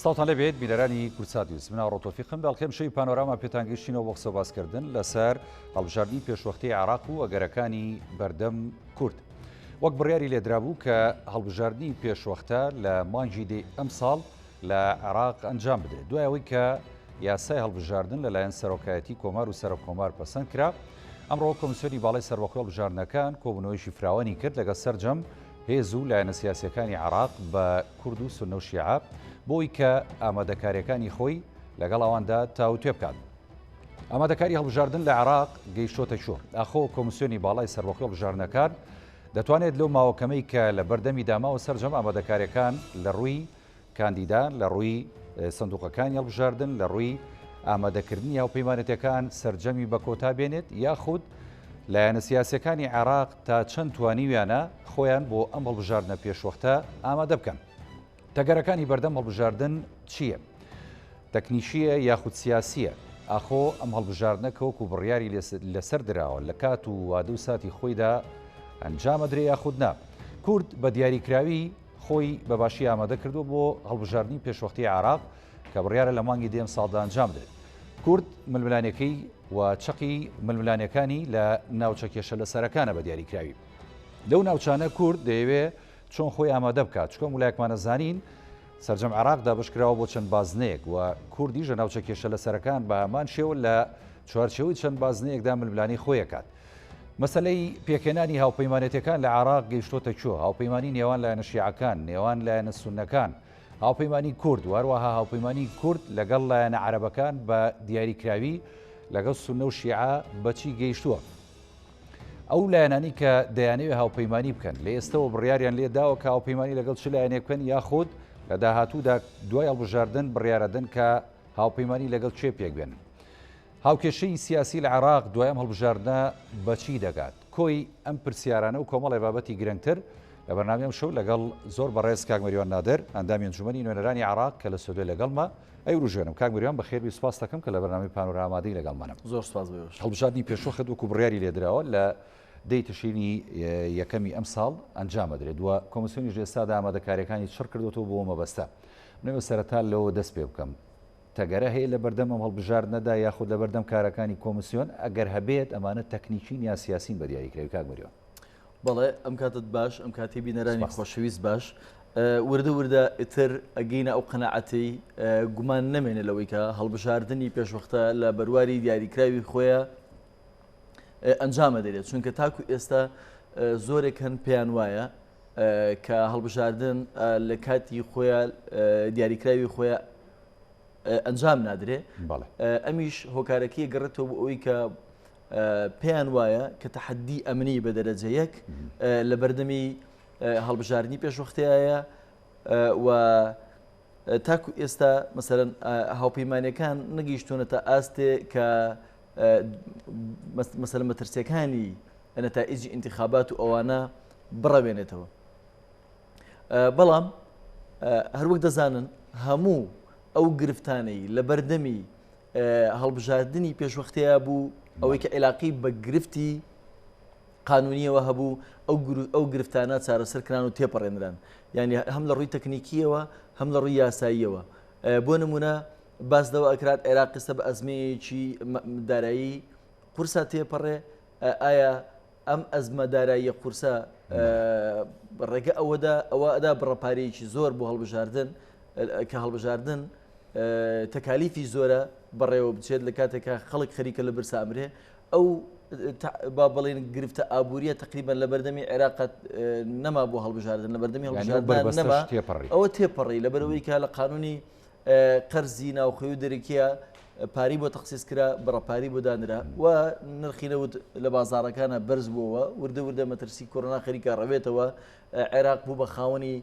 ساڵتان لەبێت بیلەرانی کورسادیوس منە ڕۆتۆفیقم بەڵکەم شەوی پانۆراما پێتانگەشتینەوە بۆ قسە باسکردن لەسەر هەڵبژاردننی پێشوەختی عراق و ئەگەرەکانی بەردەم کورد. وەک بڕیاری لێدرابوو کە هەڵبژاردننی پێشوەختە لە مانگی دێ ئەم ساڵ لە عراق ئەنجام بدرێت. دوایەوەی کە یاسای هەڵبژاردن لەلایەن سەرۆکایەتی کۆمار و سەرۆک کۆمار پەسەند کرا، ئەمڕۆ کۆمیسیۆنی باڵای سەربەخۆی هەڵبژاردنەکان کۆبوونەوەیشی فراوانی کرد لەگەڵ سەرجەم هێز و لایەنە سیاسیەکانی عراق بە کورد و سونە و شیعە بۆی کە ئامادەکاریەکانی خۆی لەگەڵ ئەواندا تاوتێ بکات. ئامادەکاری هەڵبژاردن لە عراق گەیشتۆتە شۆ. ئاخۆ کۆمیسیۆنی باڵای سەربەخۆی هەڵبژاردنەکان دەتوانێت لەو ماوەکەمەی کە لە بەردەمی داماوە سەرجەم ئامادەکاریەکان لە ڕووی کاندیدان، لە ڕووی سندوقەکانی هەڵبژاردن، لە ڕووی ئامادەکردنی هاوپەیمانەتەکان سەرجەمی بە کۆتا بێنێت، یاخود لایەنە سیاسیەکانی عراق تا چەند توانیویانە خۆیان بۆ ئەم هەڵبژاردنە پێشوەختە ئامادە بکەن. تەگەرەکانی بەردەم هەڵبژاردن چییە؟ تەکنیشیە یاخود سیاسیە؟ ئاخۆ ئەم هەڵبژاردنە کەوەکو بڕیاری لەسەر دراوە لە کات و وادە و ساتی خۆیدا ئەنجامەدرێ یاخود نا. کورد بە دیاریکراوی خۆی بەباشی ئامادە کردو بۆ هەڵبژاردننی پێشوەختی عراق کە بڕیارە لە مانگی دێم ساڵدا ئەنجام بدرێت. کورد ململانەکەی و چەقی ململانەکانی لە ناوچە کێشە لە سەرەکانە بە دیاریکراوی. لەو ناوچانە کورد دەیەوێت چۆن خۆی ئامادە بکات، چکۆم وڵایەکمانە زانین سەرجەم عراقدا بشکراوە بۆ چەند بازنەیەک و کوردیش لە ناوچە کێشە لە سەرەکان بە هەمان شێوە لە چوارچێوەی چەند بازنەیەکدا ململانی خۆیەکات. مەسەلەی پێکێنانی هاوپەیمانێتەکان لە عراق گەیشتۆتە کوێ، هاوپەیمانی نێوان لایەنە شیعەکان، نێوان لایەنە سوننەکان، هاوپەیمانی کورد، وهروەها هاوپەیمانی کورد لەگەڵ لایەنە عەرەبەکان بە دیاریکراوی لەگەڵ سوننە و شیعە بەچی گەیشتووە. ئەو لایەنانی کە دەیانەوێت هاوپەیمانی بکەن لە ئێستەوە بڕیاریان لێداوە کە هاوپەیمانی لەگەڵ چ لایەنێک بکەن، یاخود لە داهاتوودا دوای هەڵبژاردن بڕیارەدەن کە هاوپەیمانی لەگەڵ چێ پێک بێن. هاوکێشەی سیاسی لە عراق دوای ئەم هەڵبژاردنە بەچی دەگات؟ کۆی ئەم پرسیارانە و کۆمەڵی بابەتی گرنگتر لە بەرنامەم شەو لەگەڵ زۆر بەڕێز کاک مەریوان نادر، ئەندامی ئەنجومەنی نوێنەرانی عراق کە لە سودۆی لەگەڵمە. ئەی ڕوژێنم کاک مەریوان بەخێربی سوپاس دەکەم کە لە بەرنامەی پانۆرامادەی لەگەڵمانە. زۆر سوپاس بێوەش. هەڵبژاردننی پێشوەخت وەکو بڕیاری لێدراوە لە دەی تشرینی یەکەمی ئەم ساڵ ئەنجامەدرێت وە کۆمیسیۆنیش ئێستادا ئامادەکاریەکانی چڕ کردوەوە بۆ مەبەستە. منەوە سەرەتا لەوە دەست پێ بکەم. تەگەرە هەیە لە بەردەم ئەم هەڵبژاردنەدا یاخود لە بەردەم کارەکانی کۆمیسیۆن ئەگەر هەبێت ئەمانە تەکنیکین یا سیاسین بە دیاریکراوی کاک مەریوان؟ بەڵێ ئەم کاتت باش، ئەم کاتی بینەرانی خۆشەویست باش. وردە وردە ئیتر ئەگەینە ئەو قەنەعەتی گومان نەمێنێ لەوەی کە هەڵبژاردننی پێشوەختە لە بەرواری دیاریکراوی خۆیە ئەنجامە دەرێت، چونکە تاکو ئێستا زۆرێک هەن پێیان وایە کە هەڵبژاردن لە کاتی خۆیان دیاریکراوی خۆیان ئەنجام نادرێ. ئەمیش هۆکارەکەی گەڕێتەوە بۆ ئەوەی کە پێیان وایە کە تەحەدی ئەمنی بە دەرەجە یەک لە بەردەمی هەڵبژاردننی پێشوەختەیە و تاکو ئێستا مەسەرەن هاوپەیمانیەکان نەگەیشتوونەتە ئاستێ کە مەسەلەن مەترسیەکانی نەتائیجی ئینتیخابات و ئەوانە بڕەوێنێتەوە. بەڵام هەروەک دەزانن هەموو ئەو گرفتانەی لە بەردەمی هەڵبژاردننی پێشوەختەیە بوو ئەوەی کە عێلاقی بە گرفتی قانونیەوە هەبوو ئەو گرفتانە چارەسەرکران و تێپەڕێنران، یعنی هەم لە ڕووی تەکنیکیەوە هەم لە ڕووی یاساییەوە. بۆ نمونە باس دەوە ئەکرات عێراق ئێستا بە ئەزمەیەکی دارایی قورسا تێپەڕێ، ئایا ئەم ئەزمە داراییە قورسا ڕێگە ئەوەدا بڕەپارەیەکی زۆر بۆ هەڵبژاردن کە هەڵبژاردن تەکالیفی زۆرە بەڕێوە بچێت لە کاتێکە خەڵک خەریکە لە برسا ئەمرێ. ئەو با بڵێن گرفتە ئابووریە تقریبان لە بەردەمی عێراقەت نەما بۆ هەڵبژاردن، لە بەردەمی هەڵبژاردن نەما، ئەوە تێپەڕی لەبەرەوەی کە لە قانونی قەرزی ناوخۆی و دەرەکیە پاری بۆ تەخسیس کرا، بڕەپاری بۆ دانرا و نرخی نەوت لە بازاڕەکانە بەرز بووەوە. وردە وردە مەترسی کۆڕۆنا خەریکە ڕەوێتەوە، عێراق بوو بە خاوەنی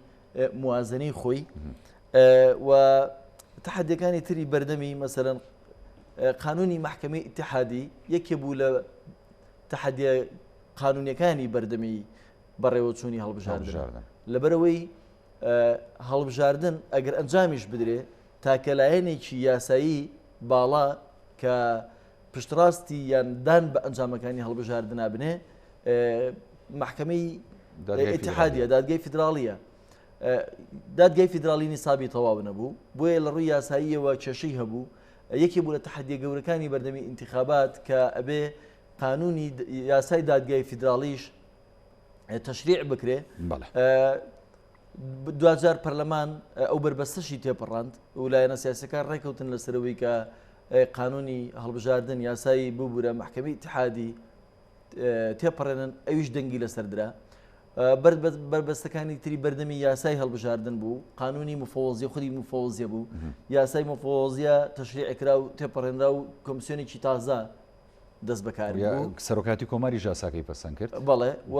موازنەی خۆی و تەحەدیەکانی تری بەردەمی مەسەرەن قانونی محکەمەی ئیتیحادی یەکێ بوو لە تەحەدیە قانونیەکانی بەردەمی بەڕێوەچوونی هەڵبژاردن. لەبەرەوەی هەڵبژاردن ئەگەر ئەنجامیش بدرێ تاکە لایەنێکی یاسایی باڵا کە پشتڕاستی یان دان بە ئەنجامەکانی هەڵبژاردنە بنێ محکەمەی ئیتیحادیە، دادگای فیدراڵیە، دادگای فیدراڵی نیسابی تەواو نەبوو بۆیە لە ڕووی یاساییەوە کێشەی هەبوو یەکێ بوو لە تەحەدیە گەورەکانی بەردەمی ئینتیخابات کە ئەبێ قانونی یاسای دادگای فیدراڵیش تەشریع بکرێ دوجار پەرلەمان ئەو بربەستەشی تێپەڕاند و لایەنە سیاسەکان ڕێکەوتن لەسەرەوەی کە قانونی هەڵبژاردن یاسایی ببوورە محکەمەی اتحادی تێپەڕێنن ئەویش دەنگی لەسەردرا بربەستەکانی تری بەردەمی یاسای هەڵبژاردن بوو قانونی مفۆزیە خودی مفۆزیە بوو یاسای مفۆزیە تەشریعکرا و تێپەڕێنرا و کۆمیسیۆنێکی تازە دەست بەکار سەرۆکاتی کۆماری ژاساکەی پەسەند کرد بەڵێ و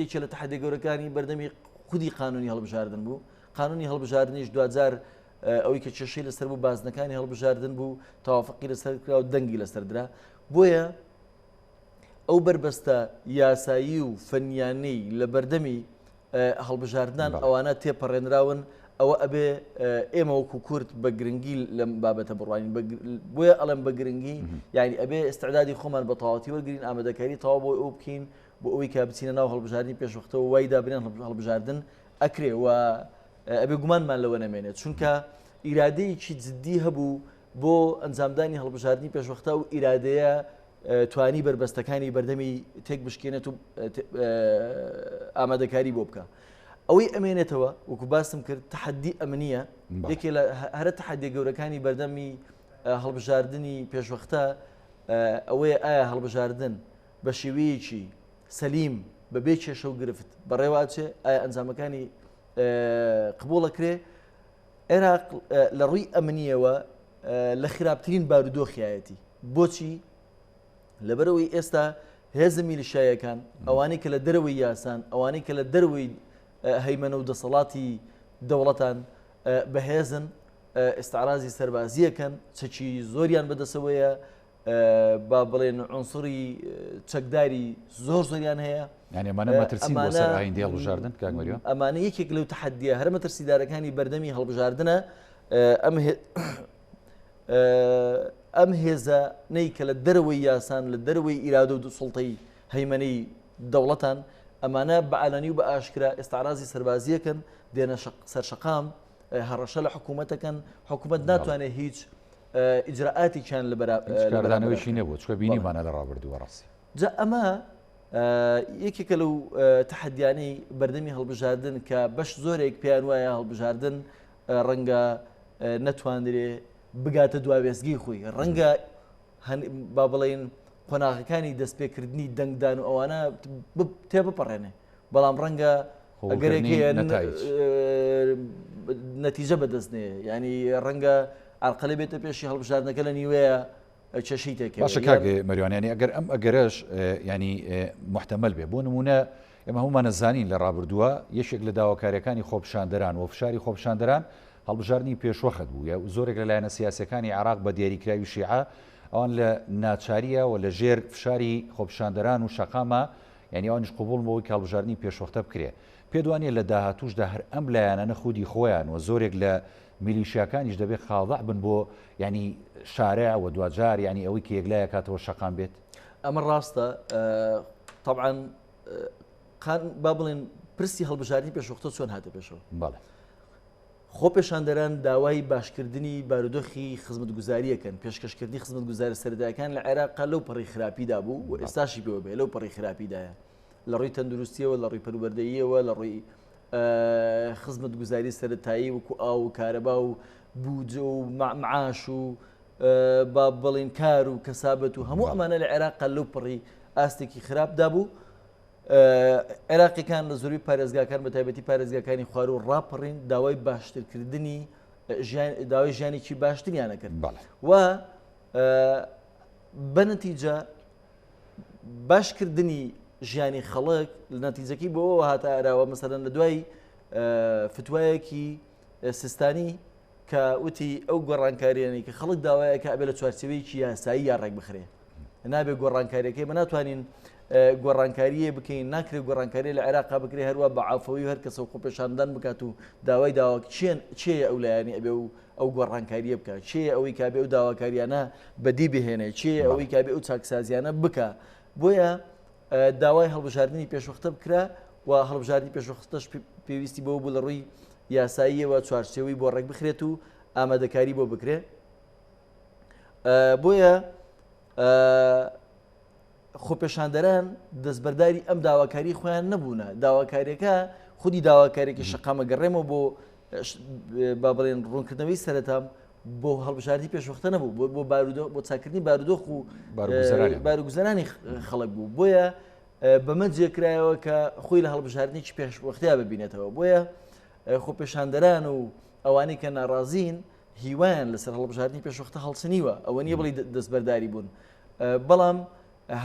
یەکێ لە تەحەدیە گەورەکانی بەردەمی خودی قانونی هەڵبژاردن بوو قانونی هەڵبژاردنیش دوجار ئەوەی کە کێشەی لەسەر بوو بازنەکانی هەڵبژاردن بوو تەوافقی لەسەر کرا و دەنگی لەسەردرا بۆیە ئەو بربەستە یاسایی و فەنیانەی لە بەردەمی هەڵبژاردنان ئەوانە تێپەڕێنراون ئەوە ئەبێ ئێمە وەکو کورد بە گرنگی لەم بابەتە بڕوانی بۆیە ئەڵم بە گرنگی یعنی ئەبێ ئستعدادی خۆمان بە تەواوەتی وەرگرین ئامادەکاری تەواو بۆ ئەو بکەین بۆ ئەوەی کە بچینە ناو هەڵبژاردننی پێشوەختەوە وای دابنیان هەڵبژاردن ئەکرێ و ئەبێ گومانمان لەوە نەمێنێت چونکە ئیرادەیەکی جددی هەبوو بۆ ئەنجامدانی هەڵبژاردننی پێشوەختە و ئیرادەیە توانی بربەستەکانی بەردەمی تێک بشکێنێت و ئامادەکاری بۆ بکە ئەوەی ئەمێنێتەوە وەکو باسم کرد تەحەدی ئەمنیە یەکێ لە هەرە تەحەدیە گەورەکانی بەردەمی هەڵبژاردننی پێشوەختە ئەوەیە ئایا هەڵبژاردن بە شێوەیەکی سەلیم بەبێ کێشە و گرفت بەڕێواچێ ئایا ئەنجامەکانی قبوڵەکرێ عێراق لە ڕووی ئەمنیەوە لە خراپترین بارودۆخیایەتی بۆچی لەبەرەوەی ئێستا هێزە میلیشایەکان ئەوانەی کە لە دەرەوەی یاسان ئەوانەی کە لە دەرەوەی هەیمەنە و دەسەڵاتی دەوڵەتان بەهێزن ئێستاڕازی سەربازیەکەن چەکی زۆریان بەدەسەوەیە با بڵێن عنسوری چەکداری زۆریان هەیە ئەمانە یەکێک لەو تەحەدیە هەر مەترسیدارەکانی بەردەمی هەڵبژاردنە ئەم هێزە نەی کە لە دەرەوەی یاسان لە دەرەوەی ئیرادە و سوڵتەی هەیمەنەی دەوڵەتان ئەمانە بە ئالانی و بە ئاشکرا ئێستاڕازی سەربازیەکەن دێنە سەرشەقام هەڕەشە لە حکوومەتەکەن حکوومەت ناتوانێت هیچ ئیجراعاتێکیان لە بەرامبەردانەوەیشی نەبوو چکە بینیمانە لە ڕابردووە ڕاستی جا ئەمە یەکێکە لەو تەحەدیانەی بەردەمی هەڵبژاردن کە بەش زۆرێک پێیان وایە هەڵبژاردن ڕەنگە نەتوانرێ بگاتە دواوێزگی خۆی ڕەنگە با بڵێن قۆناغەکانی دەستپێکردنی دەنگدان و ئەوانە تێبپەڕێنێ بەڵام ڕەنگە ئەگەرێکەیە نەتیجە بەدەستنێ ینی ڕەنگە ئارقەلە بێتە پێشی هەڵبژاردنەکە لە نیوەیە چێشەی تێکێ باشە کاگە مەریوانیانی ئەگەر ئەم ئەگەرەش ینی محتەمەل بێ بۆ نمونە ئێمە هەمومان نەزانین لە ڕابردووە یەکێک لە داواکاریەکانی خۆپشاندەران و فشاری خۆپشاندەران هەڵبژاردننی پێشوەخت بوو یا زۆرێک لە لایەنە سیاسەکانی عراق بە دیاریکراوی شیعە ئەوان لە ناچاریە و لە ژێر فشاری خۆپشاندەران و شەقامە یعنی ئەوانش قبول بۆەوەی هەڵبژاردننی پێشوەختە بکرێ پێ دوانێت لە داهاتوشدا هەر ئەم لایەنە خودی خۆیان و زۆرێک لە میلیشیاکانیش دەبێت خاڵداع بن بۆ ینی شارع و دوجار ینی ئەوەی کە یەکلایە کاتەوە شەقام بێت ئەمە ڕاستە طبعاً با بڵێن پرسی هەڵبژاردننی پێشوەختە چۆن هاتە پێشەوە بەڵێ خۆ پێشاندەران داوای باشکردنی بارودۆخی خزمەتگوزاریەکەن پێشکەشکردنی خزمەتگوزارە سەردایەکان لە عێراقا لەو پەڕی خراپیدا بوو و ئێستاشی پێوە بێ لەو پەڕی خراپیدایە لە ڕووی تەندروستیەوە لە ڕووی پەروەردەییەوە لە ڕووی خزمەتگوزاری سەرەتایی وەکو ئاو و کارەبا و بوجە و معاش و با بڵێن کار و کەسابەت و هەموو ئەمانە لە عێراقا لەو پەڕی ئاستێکی خراپدا بوو عێراقیەکان لە زۆری پارێزگاکان بە تایبەتی پارێزگاکانی خوار و ڕاپەڕین داوای باشترکردنی داوای ژیانێکی باشتریانە کرد و بەنەتیجە باشکردنی ژیانی خەڵک لە نەتیجەکەی بۆ هاتە ئاراوە مەسەلەن لە دوای فتوایەکی سیستانی کە وتی ئەو گۆڕانکاریانی کە خەڵک داوایەکە ئەبێ لە چوارچێوەیەکی یاسایی یا ڕێک بخرێ نابێ گۆڕانکاریەکەی بە ناتوانین گۆڕانکاریە بکەین ناکرێت گۆڕانکاری لە عێراقا بکرێ هەروە بە عافەوەی هەر کەسە خۆ پێشاندان بکات و داوای چێ ئەو لایانی ئەبێ و ئەو گۆڕانکاریە بکات چێ ئەوەی کابێ ئەو داواکاریانە بەدی بهێنێ چێ ئەوەی کابێ ئەو چاکسازیانە بکە بۆیە داوای هەڵبژاردننی پێشوەختە بکرا و و هەڵبژاردننی پێشوەختەش پێویستی بەوە بوو لە ڕووی یاساییەوە چوارچێوەی بۆ ڕێک بخرێت و ئامادەکاری بۆ بکرێت. بۆیە خۆپێشاندەران دەستبەرداری ئەم داواکاری خۆیان نەبوونە. داواکاریەکە خودی داواکارێکی شەقامە گەڕێمەوە بۆ با بڵێن ڕوونکردنەوەی سەرەتام بۆ هەڵبژاردننی پێشوەختە نەبوو بۆ چاکردنی بارودۆخ و بارگوزەرانی خەڵک بوو. بۆیە بەمە جێکرایەوە کە خۆی لە هەڵبژاردنێکی پێشوەختیا ببینێتەوە. بۆیە خۆپێشاندەران و ئەوانەی کە ناڕازین هیوایان لەسەر هەڵبژاردننی پێشوەختە هەڵسنیوە، ئەوە نییە بڵی دەستبەرداری بوون. بەڵام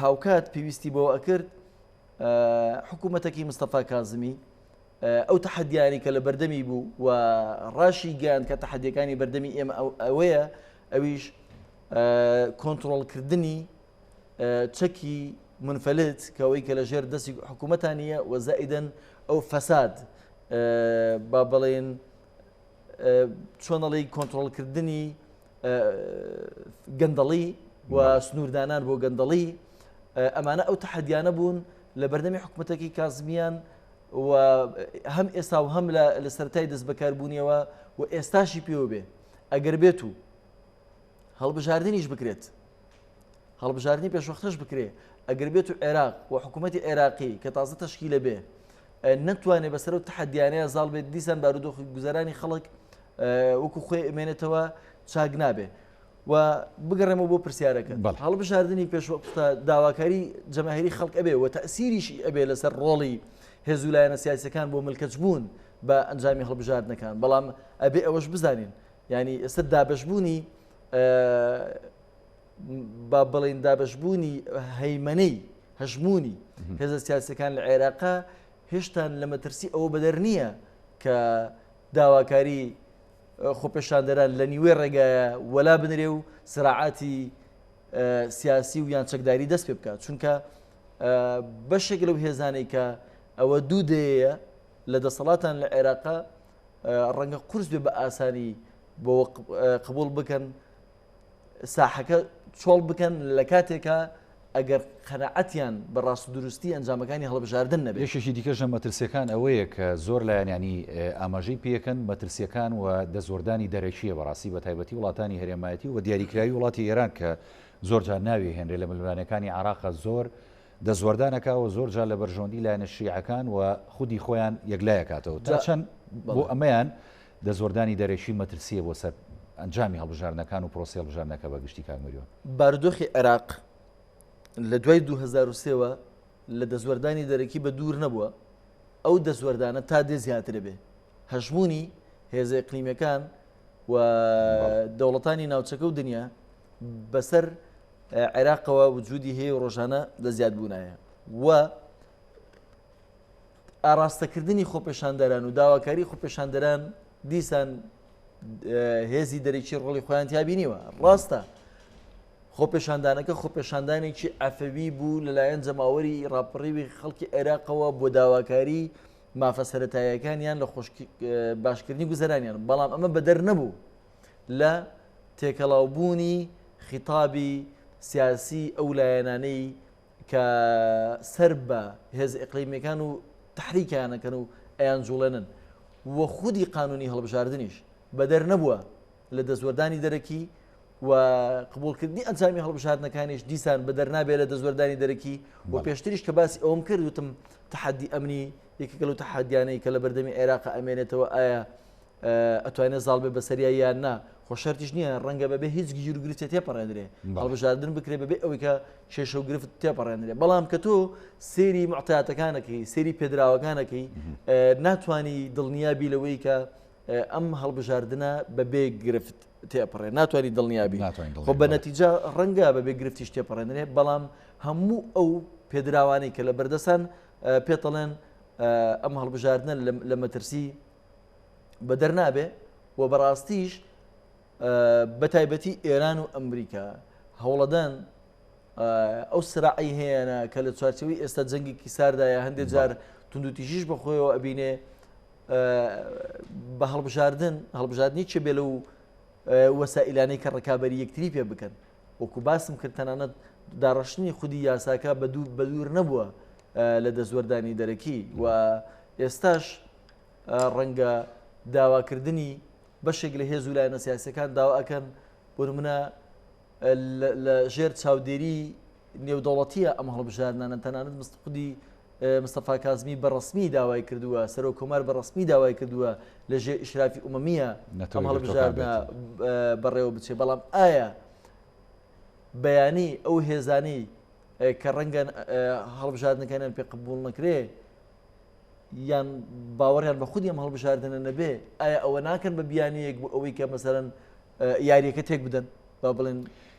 هاوکات پێویستی بۆ ئەکرد حکوومەتێکی مستەفا کازمی ئەو تەحەدیانی کە لە بەردەمی بوو و ڕاشی گیان کە تەحەدیەکانی بەردەمی ئێمە ئەوەیە، ئەویش کۆنتترۆلکردنی چەکی منفەلت کەەوەی کە لە ژێر دەستی حکوومەتانیە و زائیدەن ئەو فەساد با بڵێن چۆنەڵی کۆنتترۆلکردنی گەندەڵی و سنووردانان بۆ گەندەڵی ئەمانە ئەو تەحەدیانە بوون لە بەردەمی حکوومەتێکی کازمیان و هەم ئێستا و هەم لە سەرای دەست بەکاربوونیەوە و ئێستاشی پێوە بێ ئەگەر بێت و هەڵبژاردننیش بکرێت، هەڵبژاردننی پێشوەختەش بکرێت، ئەگەر بێت و عێراق و حکوومەتی عێراقی کە تازە تەشکیلە بێ نەتوانێت بەسەر و تەحەدیانەیە زاڵ بێت، دیسان بارودۆخی گوزەرانی خەڵک وەکو خۆی ئەمێنێتەوە چاک نابێ. و بگەڕێمەوە بۆ پرسیارەکە هەڵبژاردننی پێشوەختە داواکاری جەماهیری خەڵک ئەبێ و تەسیریشی ئەبێ لەسەر ڕۆڵی هێزوو لایەنە سیاسەکان بۆ ملکەچبوون بە ئەنجامی هەڵبژاردنەکان. بەڵام ئەبێ ئەوەش بزانین، ینی ئێستا دابەشبوونی با بڵێن دابەشبوونی هەیمەنەی هەژمونی هێزە سیاسەکان لە عێراقا هێشتا لە مەترسی ئەوە بەدەر نییە کە داواکاری خۆپێشاندەران لە نیوێ ڕێگایە وەلا بنرێ و سراعاتی سیاسی و یان چەکداری دەست پێ بکات، چونکە بەشێک لەو هێزانەی کە ئەوە دوو دەیە لە دەسەڵاتان لە عێراقا ڕەنگە قورس بێ بە ئاسانی بۆ قبول بکەن ساحەکە چۆڵ بکەن لە کاتێکە ئەگەر قەناعەتیان بە ڕاست و دروستی ئەنجامەکانی هەڵبژاردن نەبێت. یەکێکی دیکەش لە مەترسیەکان ئەوەیە کە زۆر لایەنانی ئاماژەی پێکەن مەترسیەکان و دەزۆردانی دەرەکیە بەڕاستی بە تایبەتی وڵاتانی هەرێمایەتی و دیاریکراوی وڵاتی ئێران کە زۆر جار ناوی هێنرێ لە ملوانەکانی عێراقا زۆر دەزوەردانەکەەوە زۆر جار لە بەرژۆندی لایەنە شیعەکان و خودی خۆیان یەکلایەکاتەوە تا چەند بۆ ئەمەیان دەزۆردانی دەرەکی مەترسیە بۆ سەر ئەنجامی هەڵبژاردنەکان و پرۆسی هەڵبژاردنەکە بە گشتی کاگمەریەوە. بارودۆخی عێراق لە دوای 2023ەوە لە دەزوەردانی دەرەکی بە دوور نەبووە، ئەو دەزوەردانە تا دێ زیاتر بێ هەژمونی هێزە ئیقلیمیەکان و دەوڵەتانی ناوچەکە و دنیا بەسەر عێراقەوە وجودی هەیە و ڕۆژانە لە زیادبوونایە و ئاراستەکردنی خۆپێشاندەران و داواکاری خۆپێشاندەران دیسان هێزی دەرەکی ڕۆڵی خۆیان تیابینیوە. ڕاستە خۆپێشاندانەکە خۆپێشاندانێکی ئەفەوی بوو لەلایەن جەماوەری ڕاپەڕیوی خەڵکی عێراقەوە بۆ داواکاری مافە سەرەتاییەکانیان لە باشکردنی گوزەرانیان، بەڵام ئەمە بەدەر نەبوو لە تێکەڵاوبوونی خیتابی سیاسی ئەو لایەنانەی کە سەر بە هێز ئیقلیمیەکان و تحریکیانەکەن و ئەیان جوڵێنن و خودی قانونی هەڵبژاردنیش بەدەر نەبووە لە دەزوەردانی دەرەکی و قبولکردنی ئەنجامی هەڵبژاردنەکانیش دیسان بەدەر نابێت لە دەزوەردانی دەرەکی و پێشتریش کە باسی ئەوم کرد وتم تەحەدی ئەمنی یەکێکە لەو تەحەدیانەی کە لە بەردەمی عێراق ئەمێنێتەوە ئایا ئەتوانێت زاڵ بێ بەسەریا یان نا، خۆ شەرتیش نییە ڕەنگە بەبێ هیچ گیر و گرفتێ تێپەڕێنرێ هەڵبژاردن بکرێ بەبێ ئەوەی کە شێشە و گرفت تێپەڕێنرێ. بەڵام کە تۆ سێری معتەیاتەکانەکەی سێری پێدراوەکانەکەی ناتوانی دڵنیابی لەوەی کە ئەم هەڵبژاردنە بەبێ گرفت تێپەڕێ، ناتوانانی دڵنیابی خۆ بە نەتیجە ڕەنگە بەبێ گرفتیش تێپەڕێنرێ، بەڵام هەموو ئەو پێدراوانەی کە لە بەردەسان پێتەڵێن ئەم هەڵبژاردنە لە مەترسی بەدەر نابێ و بەڕاستیش بە تایبەتی ئێران و ئەمریکا هەوڵەدان ئەو سراعی هەیەە کە لە چوارچەوەی ئێستا جەنگێکی ساردایە هەندێک جار توندوتیژیش بەخۆیەوە ئەبینێ بە هەڵبژاردننی چێ بێ لەو وەسائلانەی کە ڕکابەری یەکتری پێ بکەن. وەکو باسم کرد تەنانەت داڕەشتنی خودی یاساکە بە دوور نەبووە لە دەزوەردانی دەرەکی و ئێستاش ڕەنگە داواکردنی بەشێک لە هێز و لایەنە سیاسەکان داواکەن بۆ نمونە لە ژێر چاودێری نێودەوڵەتیە ئەم هەڵبژاردنانە تەنانەت مستقودی مستەفا کازمی بەڕسمی داوای کردووە سەرۆک کۆمار بەڕسمی داوای کردووە لە ژێر ئیشرافی ئومەمیە ئەم هەڵبژاردنە بەڕێوە بچێ بەڵام ئایا بەیانی ئەو هێزانەی کە ڕەنگە هەڵبژاردنەکانیان پێ قبوڵ نەکرێ یان باوەڕیان بە خودی ئەم هەڵبژاردنە نەبێ ئایا ئەوە ناکەن بە بیانیەک بۆ ئەوەی کە مەسەرەن یاریەکە تێک بدەن با بڵێن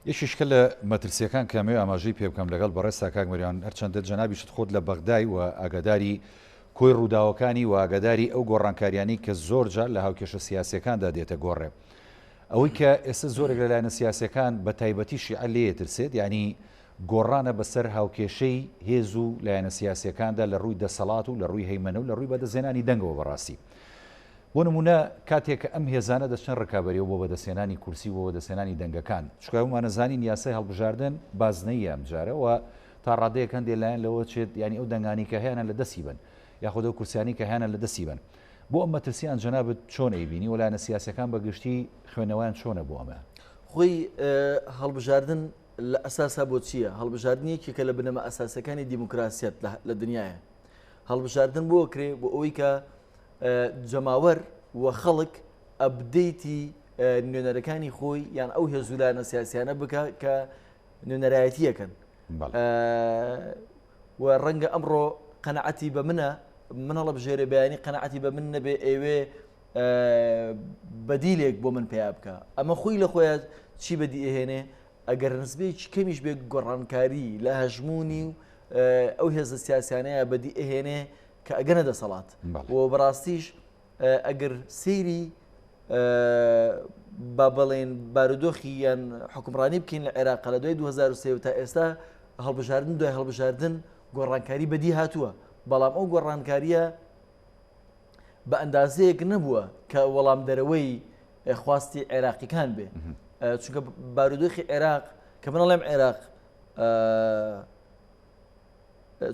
یەکیشکە لە مەترسیەکان کامێ ئاماژەی پێ بکەم لەگەڵ بەڕێستا کاک مەریان هەرچەندە جەنابیشت خۆت لە بەغدای و ئاگاداری کۆی ڕووداوەکانی و ئاگاداری ئەو گۆڕانکاریانی کە زۆرجار لە هاوکێشە سیاسەکاندا دێتە گۆڕێ ئەوەی کە ئێستا زۆرێک لەلایەنە سیاسەکان بە تایبەتی شیعە لێ ترسێت ینی گۆڕانە بەسەر هاوکێشەی هێز و لایەنە سیاسەکاندا لە ڕووی دەسەڵات و لە ڕووی هەیمەنە و لە ڕووی بەدەستهێنانی دەنگەوە بەڕاستی بۆ نمونە کاتێک کە ئەم هێزانە دەچەند ڕکابەریەوە بۆ بەدەستهێنانی کورسی و بەدەستهێنانی دەنگەکان چکایمانەزانین یاسای هەڵبژاردن بازنەیە ئەم جارەوە تا ڕادەیەک هەندێک لایەن لەوە چێت ینی ئەو دەنگانی کە هەیەە لە دەستی بن یاخود ئەو کورسیانی کە هیانە لە دەستی بن بۆ ئەم مەترسیان جەنابەت چۆن ئەیبینی و لایەنە سیاسەکان بەگشتی خوێنەوەیان چۆنە بۆ ئەمە خۆی هەڵبژاردن لە ئەساسا بۆ چییە؟ هەڵبژاردنیەکی کە لە بنەمە ئەساسەکانی دیموکراسیەت لە دنیاە هەڵبژاردن بۆ کرێ بۆ ئەوەی کە جەماوەر و خەڵک ئەبدەیتی نوێنەرەکانی خۆی یان ئەو هێزولانە سیاسیانە بکە کە نوێنەرایەتیەکەن و ڕەنگە ئەمڕۆ قەنەعەتی بە منە من هەڵە بژێرە بەیانی قەنەعەتی بە من نەبێ ئێوێ بەدیلێک بۆ من پێیا بکە ئەمە خۆی لە خۆیان چی بەدی ئەهێنێ ئەگەر نسبەیەکی کەمیش بێ گۆڕانکاری لە هەژمونی و ئەو هێزە سیاسیانەیە بەدی ئەهێنێ کە ئەگەنە دەسەڵات و بەڕاستیش ئەگەر سەیری با بەڵێن بارودۆخی یان حکومڕانی بکەین لە عێراق لە دوای 2023 تا ئێستا هەڵبژاردن دوای هەڵبژاردن گۆڕانکاری بەدی هاتووە بەڵام ئەو گۆڕانکاریە بە ئەندازەیەک نەبووە کە وەڵام دەرەوەی خواستی عێراقیەکان بێ چونکە بارودۆخی عێراق کە منەڵێم عێراق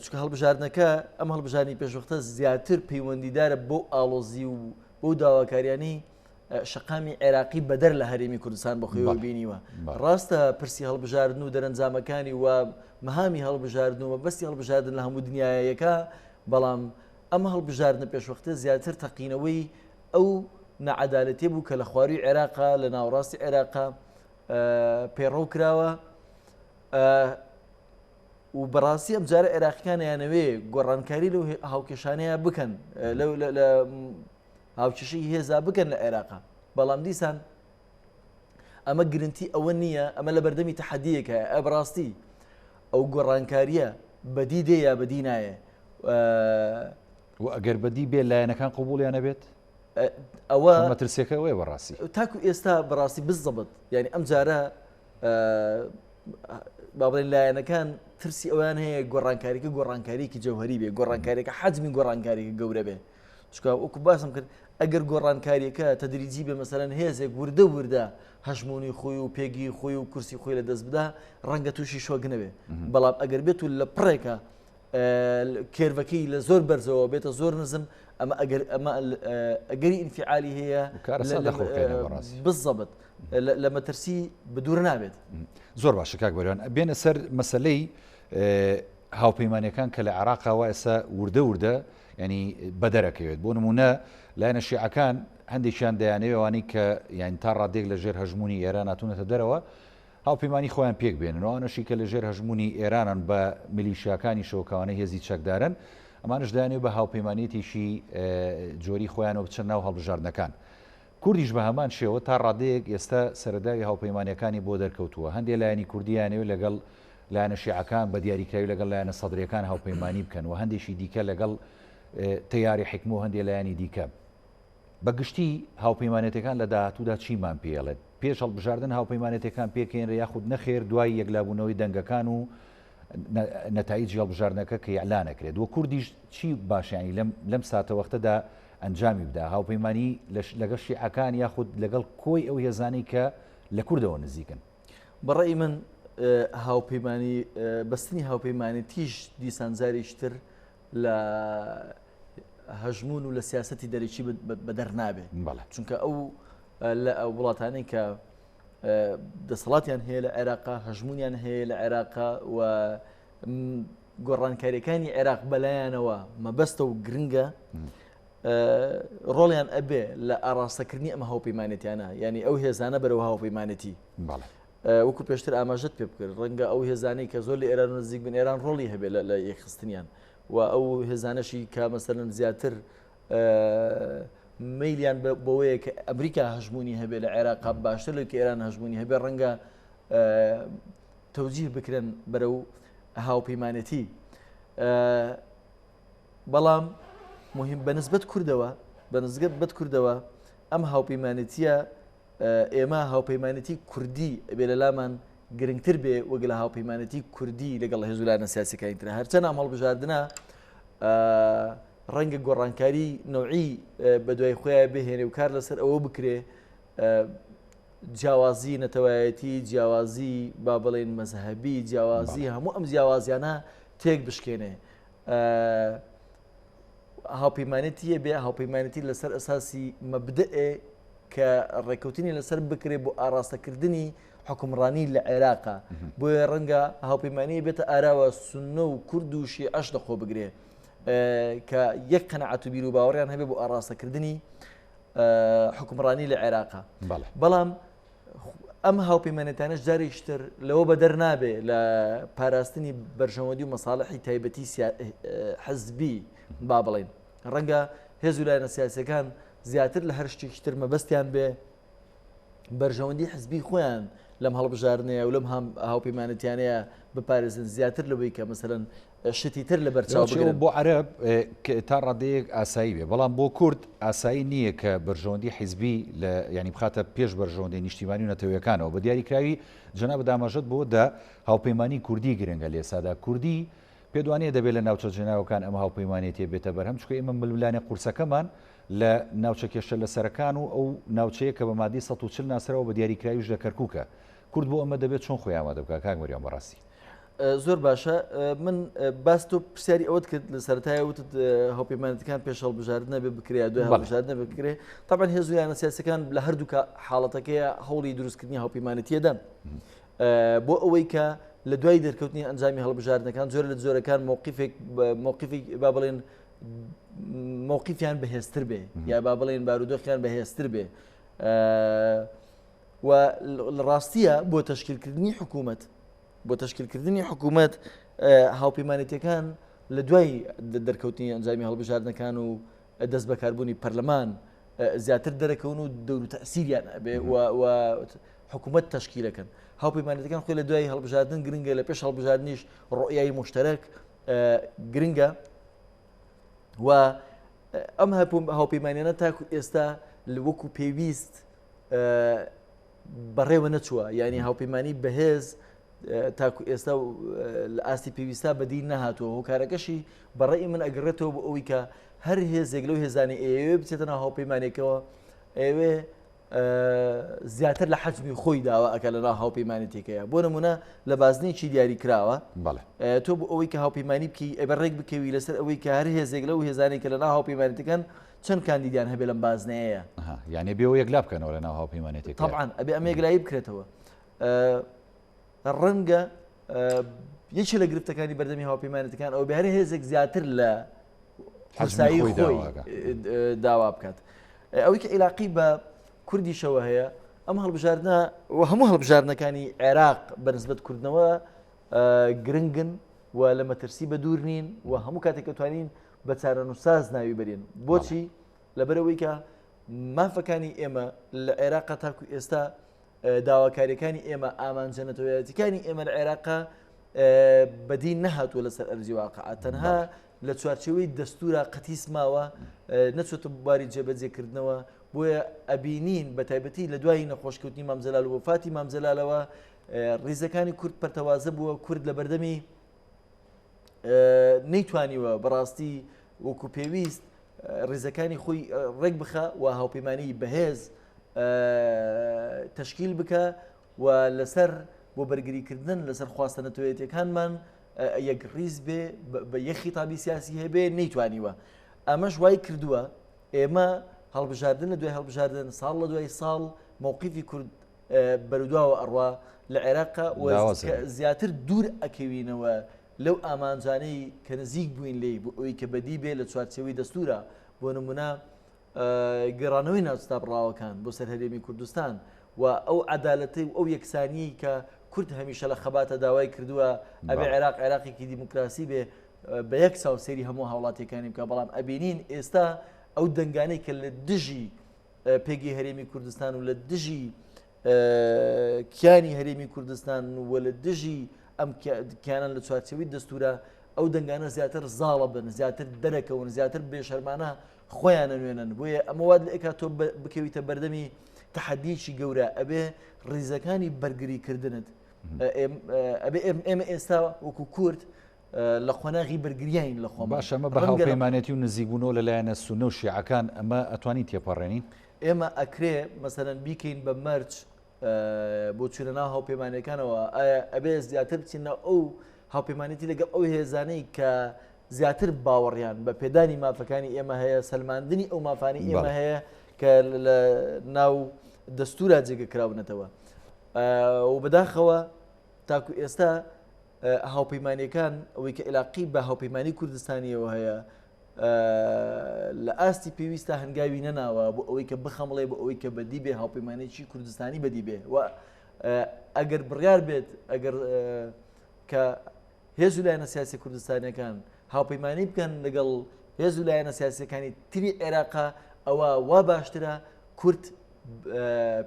چونکە هەڵبژاردنەکە ئەم هەڵبژاردننی پێشوەختە زیاتر پەیوەندیدارە بۆ ئاڵۆزی و بۆ داواکاریانی شەقامی عێراقی بەدەر لە هەرێمی کوردستان بەخۆیەوە بینیوە ڕاستە پرسی هەڵبژاردن و دەرەنجامەکانی و مەهامی هەڵبژاردن و بەستی هەڵبژاردن لە هەموو دنیایەکە بەڵام ئەم هەڵبژاردنە پێشوەختە زیاتر تەقینەوەی ئەو نەعەدالەتی بوو کە لە خواروی عێراقا لە ناوەڕاستی عێراقا پێڕەو کراوە و بەڕاستی ئەم جارە عێراقیەکانیانەوێ گۆڕانکاری لەو هاوکێشانەیە بکەن لە هاوکێشەی هێزا بکەن لە عێراقا بەڵام دیسان ئەمە گرنگی ئەوە نییە ئەمە لە بەردەمی تەحەدیەکە بەڕاستی ئەو گۆڕانکاریە بەدی دێ یا بەدی نایە و ئەگەر بەدی بێ لایەنەکان قوبوڵیانە بێت ئەوە مەترسیەکە ئەوەیە بەڕاستی تاکو ئێستا بەڕاستی بزەبت یعنی ئەم جارە با بڵێن لایەنەکان ترسی ئەویان هەیە گۆڕانکاریەکی جەوهەری بێ گۆڕانکاریەکە حەجمی گۆڕانکاریەکە گەورە بێ چکە وەکو باسم کرد ئەگەر گۆڕانکاریەکە تەدریجی بێ مەسەرەن هێزێک وردە هەژمونی خۆی و پێگی خۆی و کورسی خۆی لە دەست بدا ڕەنگە تووشی شۆک نەبێ بەڵام ئەگەر بێت و لە پڕێکە کێرڤەکەی لە زۆر بەرزەوە بێتە زۆر نزم ئەمە ئەگەری ئینفعالی هەیە بزەبت لە مەترسی بدور نابێت زۆر باشە کاک بەریان بێنە سەر مەسلەی هاوپەیمانیەکان کە لە عێراقاوە ئێستا وردە ینی بەدەرەکەوێت بۆ نمونە لایەنە شیعەکان هەندێکیان دەیانەوەوانی کە یان تا ڕادێک لە ژێر هەژمونی ئێران هاتوونەتە دەرەوە هاوپەیمانی خۆیان پێک بێنن ئەوانەشی کە لە ژێر هەژمونی ئێرانن بە میلیشیاکانی شەوکەوانەی هێزی چەکدارن ئەمانش دایانێت بە هاوپەیمانیەتیشی جۆری خۆیانەوە بچن ناو هەڵبژاردنەکان کوردیش بە هەمان شێوە تا ڕادەیەک ئێستا سەرەداوی هاوپەیمانیەکانی بۆ دەرکەوتووە هەندێک لایەنی کوردیانەوە لەگەڵ لایەنە شیعەکان بە دیاریکراوی لەگەڵ لایەنە سەدرەکان هاوپەیمانی بکەن و هەندێکی دیکە لەگەڵ تەیاری حکم و هەندێک لایەنی دیکە بەگشتی هاوپەیمانێتەکان لە داهاتوودا چیمان پێڵێت پێش هەڵبژاردن هاوپەیمانێتەکان پێکەێنرە یاخود نەخێر دوای یەکلابوونەوەی دەنگەکان و نەتایجی هەڵبژاردنەکە کە یعلانەکرێت وە کوردیش چی باشیانی لەم ساتە وەختەدا ئەنجامی بدا هاوپەیمانی لەگەڵ شیعەکان یاخود لەگەڵ کۆی ئەو هێزانەی کە لە کوردەوە نزیکن بەڕێی من هاوپەیمانی بەستنی هاوپەیمانی تیش دیسانزاریشتر لە هەژمون و لە سیاسەتی دەرەکی بە دەرنابێ چونکە ئەو لە وڵاتانەی کە دەسەڵاتیان هەیە لە عێراقا هەژمونیان هەیە لە عێراقا و گۆڕانکاریەکانی عێراق بەلایەنەوە مەبەستە و گرنگە ڕۆڵیان ئەبێ لە ئاراستەکردنی ئەمە هاوپەیمانێتیانە ینی ئەو هێزانە بەرەو هاوپەیمانەتی وەکو پێشتر ئاماژەت پێ بکرد ڕەنگە ئەو هێزانەی کە زۆر لە ئێران و نزیک بن ئێران ڕۆڵی هەبێ لە یەکخستنیان و ئەو هێزانەشی کە مەسەرەن زیاتر میلیان بەوەیە کە ئەمریکا هەژمونی هەبێ لە عێراق باشتر لەو کە ئێران هەژمونی هەبێ ڕەنگە تەوجیه بکرێن بەرەو هاوپەیمانەتی بەڵام مهم بەنسبەت کوردەوە ئەم هاوپەیمانەتیە ئێمە هاوپەیمانەتی کوردی بێ لە لامان گرنگتر بێ وەک لە هاوپەیمانەتی کوردی لەگەڵ هێزولانە سیاسیەکانی ترە هەرچەند ئەم هەڵبژاردنە ڕەنگە گۆڕانکاری نەوعی بە دوای خۆیان بهێنێ و کار لەسەر ئەوە بکرێ جیاوازی نەتەوایەتی جیاوازی با بڵێن مەزهەبی جیاوازی هەموو ئەم جیاوازیانە تێک بشکێنێ هاوپەیمانەتیە بێ هاوپەیمانەتی لەسەر ئەساسی مەبدئێ کە ڕێکەوتنی لەسەر بکرێ بۆ ئاراستەکردنی حکومڕانی لە عێراقا بۆیە ڕەنگە هاوپەیمانیە بێتە ئاراوە سونە و کورد و شیعەش دەخۆ بگرێ کە یەک قەنەعەت و بیر و باوەڕیان هەبێ بۆ ئاراستەکردنی حکومڕانی لە عێراقا بەڵام ئەم هاوپەیمانەتانەش جارێکتر لەوە بەدەر نابێ لە پاراستنی بەرژەوەندی و مەساڵحی تایبەتی حەزبی با بڵێن ڕەنگە هێزولایەنە سیاسەکان زیاتر لە هەر شتێکتر مەبەستیان بێ بەرژەوەندی حزبی خۆیان لەم هەڵبژارنەیە و لەم هاوپەیمانەتیانەیە بپارێزن زیاتر لەوەی کە مەسەرەن شتی تر لە بەرچاو بگرن بۆ عەرەب تا ڕادەیەک ئاسایی بێ بەڵام بۆ کورد ئاسایی نییە کە بەرژەوەندی حیزبی لە ینی بخاتە پێش بەرژەوەندی نیشتیمانی و نەتەوەیەکانەوە بە دیاریکراوی جەناب دامەژەت بۆ دا هاوپەیمانی کوردی گرنگە لە ئێسادا کوردی پێدوانێ دەبێت لە ناوچە جێناوەکان ئەمە هاوپەیمانێتی بێتە بەرهەم چکە ئێمە ملولانە قورسەکەمان لە ناوچە کێشە لە سەرەکان و ئەو ناوچەیە کە بە مادی 140 ناسرەوە بە دیاریکراویش لە کەرکووکە کورد بۆ ئەمە دەبێت چۆن خۆی ئامادە بکات کاک مەریەم بەڕاستی زۆر باشە من باس تۆ پرسیاری ئەوت کرد لە سەرەتایە وتت هاوپەیمانەتەکان پێش هەڵبژاردنە بێ بکرێ دوای هەڵبژاردنە بکرێ طبعاً هێزویانە سیاسەکان لە هەردوو حاڵەتەکەیە هەوڵی دروستکردنی هاوپەیمانەتیەدەن بۆ ئەوەی کە لە دوای دەرکەوتنی ئەنجامی هەڵبژاردنەکان زۆر لە زۆرەکان مووقیفی با بڵێن مووقیفیان بەهێزتر بێ یا با بڵێن بارودۆخیان بەهێزتر بێ و لە ڕاستیە بۆ تەشکیلکردنی حکوومەت هاوپەیمانەتیەکان لە دوای دەرکەوتنی ئەنجامی هەڵبژاردنەکان و دەست بەکاربوونی پەرلەمان زیاتر دەرەکەون و دەور و تەسیریان ئەبێ و حکوومەت تەشکیلەکەن هاوپەیمانەتەکان خۆی لە دوای هەڵبژاردن گرنگە لە پێش هەڵبژاردنیش ڕۆیایی مشتەرەک گرنگە و ئەم هاوپەیمانیانە تاکو ئێستا وەکو پێویست بەڕێوە نەچووە ینی هاوپەیمانی بەهێز تاکو ئێستا لە ئاستی پێویستە بەدی نەهاتووە هۆکارەکەشی بەڕێی من ئەگەڕێتەوە بۆ ئەوەی کە هەر هێزێک لەو هێزانی ئێوێ بچێتە هاوپەیمانێکەوە ئێوێ زیاتر لە حەجمی خۆی داوە ئەکە لە ناو هاوپەیمانێتێکەیە بۆ نمونە لە بازنێکی دیاری کراوە تۆ بۆ ئەوەی کە هاوپەیمانی بکەی ئەبەڕێک بکەوی لەسەر ئەوەی کە هەر هێزێک لەو هێزانێک کە لە ناو هاوپەیمانێتەکان چەند کاندیدیان هەبێ لەم بازنەیە یعنی بێەوە یەکلا بکەنەوە لە ناو هاوپەیمانێتێک طبعاً ئەبێ ئەمە یەکلایی بکرێتەوە ڕەنگە یەکی لە گرفتەکانی بەردەمی هاوپەیمانێتەکان ئەو بە هەر هێزێک زیاتر لە حسایی خۆی داوا بکات ئەوەی کە عیلاقی بە کوردیشەوە هەیە ئەم هەڵبژاردنە و هەموو هەڵبژاردنەکانی عێراق بەنسبەت کوردنەوە گرنگن و لە مەترسی بە دوور نین و هەموو کاتێک دەتوانین بە چارەنووساز ناوی بەرین بۆچی لەبەرەوەی کە مافەکانی ئێمە لە عێراقا تاکو ئێستا داواکاریەکانی ئێمە ئامانجەنەتەوەیەتەکانی ئێمە لە عێراقا بەدین نەهاتووە لەسەر ئەرزی واقعات تەنها لە چوارچێوەی دەستورە قەتیس ماوە نەچۆتە بواری جێبەجێکردنەوە بۆیە ئەبینین بە تایبەتی لە دوای نەخۆشکەوتنی مام جەلال و وفاتی مام جەلالەوە ڕیزەکانی کورد پەرتەوازە بووە کورد لە بەردەمی نەیتوانیوە بەڕاستی وەکو پێویست ڕێزەکانی خۆی ڕێک بخە و هاوپەیمانی بەهێز تشکیل بکە و لەسەر بۆ بەرگریکردن لەسەر خواستە نەتەوەیەتیەکانمان یەک ڕیز بێ بە یەک خیتابی سیاسی هەبێ نەیتوانیوە ئەمەش وای کردووە ئێمە هەڵبژاردن لە دوای هەڵبژاردن ساڵ لە دوای ساڵ مووقیفی کورد بەرودواوە ئەڕوا لە عێراقا زیاتر دوور ئەکەوینەوە لەو ئامانجانەی کە نزیک بووین لێ بۆ ئەوی کە بەدی بێ لە چوارچەوەی دەستورە بۆ نمونە گەڕانەوەی ناوچتا بڕاوەکان بۆ سەر هەرێمی کوردستان و ئەو عەدالەتەی و ئەو یەکسانیی کە کورد هەمیشە لە خەباتە داوای کردووە ئەبێ عێراق عێراقێکی دیموکراسی بێ بە یەک چاوسێری هەموو هاوڵاتیەکانی بکە بەڵام ئەبینین ئێستا ئەو دەنگانەی کە لە دژی پێگی هەرێمی کوردستان و لە دژی کیانی هەرێمی کوردستان و لە دژی ئەم کیانان لە چوارچەوەی دەستورە ئەو دەنگانە زیاتر زاڵە بن زیاتر دەرەکەون زیاتر بێشەرمانە خۆیان نوێنن بۆیە ئەمە واد لە ئێکا تۆ بکەویتە بەردەمی تەحەدیکی گەورە ئەبێ ڕیزەکانی بەرگریکردنت ئەبێ ئێمە ئێستا وەکو کورد لە خۆناغی بەرگریین لە خۆ باش ئەمە بە هاوپەیمانێتی و نزیکبوونەوە لەلایەنە سونە و شیعەکان ئەمە ئەتوانی تێپەڕێنین ئێمە ئەکرێ مەسەرەن بیکەین بە مەرج بۆ چونە ناو هاوپەیمانەکانەوە ئەبێ زیاتر بچینە ئەو هاوپەیمانێتی لەگەڵ ئەو هێزانەی کە زیاتر باوەڕیان بە پێدانی مافەکانی ئێمە هەیە سەلماندنی ئەو مافانی ئێمە هەیە کە لە ناو دەستورا جێگە کراونەتەوە و بەداخەوە تاکو ئێستا هاوپەیمانیەکان ئەوەی کە عێلاقی بە هاوپەیمانی کوردستانیەوە هەیە لە ئاستی پێویستە هەنگاوی نەناوە بۆ ئەوەی کە بخەمڵێ بۆ ئەوەی کە بەدی بێ هاوپەیمانێکی کوردستانی بەدی بێ و ئەگەر بڕیار بێت ئەگەر کە هێز و لایەنە سیاسی کوردستانیەکان هاوپەیمانی بکەن لەگەڵ هێز و لایەنە سیاسیەکانی تری عێراقا ئەوە وا باشترە کورد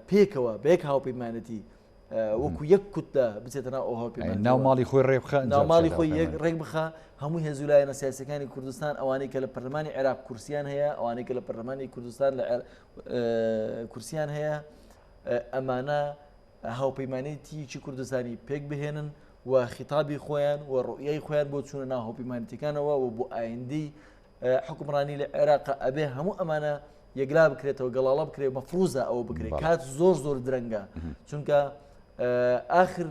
پێکەوە بە یەک هاوپەیمانەتی وەکو یەک کوتدا بچێتە ناو ئەو هاوپەیمانی ناو ماڵی خۆی ڕێبخە ناو ماڵی خۆی ڕێک بخە هەموو هێز و لایەنە سیاسیەکانی کوردستان ئەوانەی کە لە پەرلەمانی عێراق کورسیان هەیە ئەوانەی کە لە پەرلەمانی کوردستان لە کورسیان هەیە ئەمانە هاوپەیمانێتیی کوردستانی پێک بهێنن و خیتابی خۆیان و ڕوئیەی خۆیان بۆ چوونە ناو هاوپەیمانەتیەکانەوە و بۆ ئایندەی حکومڕانی لە عێراق ئەبێ هەموو ئەمانە یەکلا بکرێتەوە گەڵاڵە بکرێت مەفروزە ئەوە بکرێت کات زۆر درەنگە چونکە آخر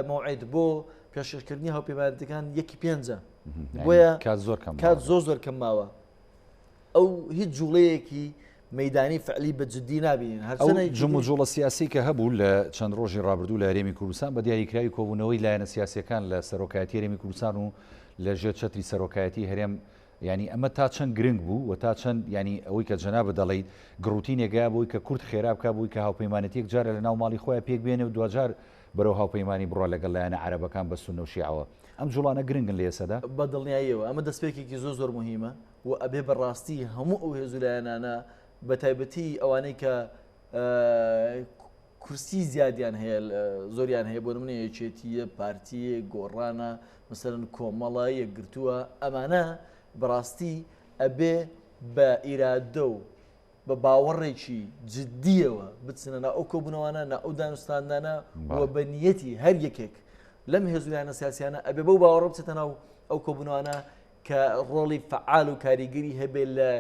موعد بۆ پێشکردنی هاوپەیمانەتەکان یەکی پێنجە بۆیە کات زۆر کەم ماوە ئەو هیچ جوڵەیەکی مەدانی فعلی بە جددی نبینین هەرچەنە جم و جوڵە سیاسی کە هەبوو لە چەند ڕۆژی ڕابردوو لە هەرێمی کوردستان بە دیاریکراوی کۆبوونەوەی لایەنە سیاسیەکان لە سەرۆکایەتی هەرێمی کوردستان و لە ژێر چەتری سەرۆکایەتی هەرێم ینی ئەمە تا چەند گرنگ بوو و تا چەند ینی ئەوەی کە جەنابە دەڵێیت گڕوتینێکگا بووی کە کورد خێرا بکە بووی کە هاوپەیمانەتێک جارە لە ناو ماڵی خۆیان پێک بێنێ و دوجار بەرەو هاوپەیمانی بڕۆ لەگەڵ لایەنە عەرەبەکان بە سونە و شیعەوە ئەم جوڵانە گرنگن لە ئێسەدا بە دڵنیاییەوە ئەمە دەستپێکێکی زۆر مهمە و ئەبێ بەڕاستی هەموو ئەو هێز و لایەنانە بە تایبەتی ئەوانەی کە کورسی زیادیان هەیە زۆریان هەیە بۆ نمونە یەکێتیە پارتیە گۆڕانە مثلەن کۆمەڵە یەکگرتووە ئەمانە بەڕاستی ئەبێ بە ئیرادە و بە باوەڕێکی جددیەوە بچنە ناو ئەو کۆبوونەوەانە نا ئەو دانوستاندانە و بە نیەتی هەر یەکێک لەم هێز و لایەنە سیاسیانە ئەبێ بەو باوەڕە بچێتە ناو ئەو کۆبوونەوەانە کە ڕۆڵی فعال و کاریگەری هەبێت لە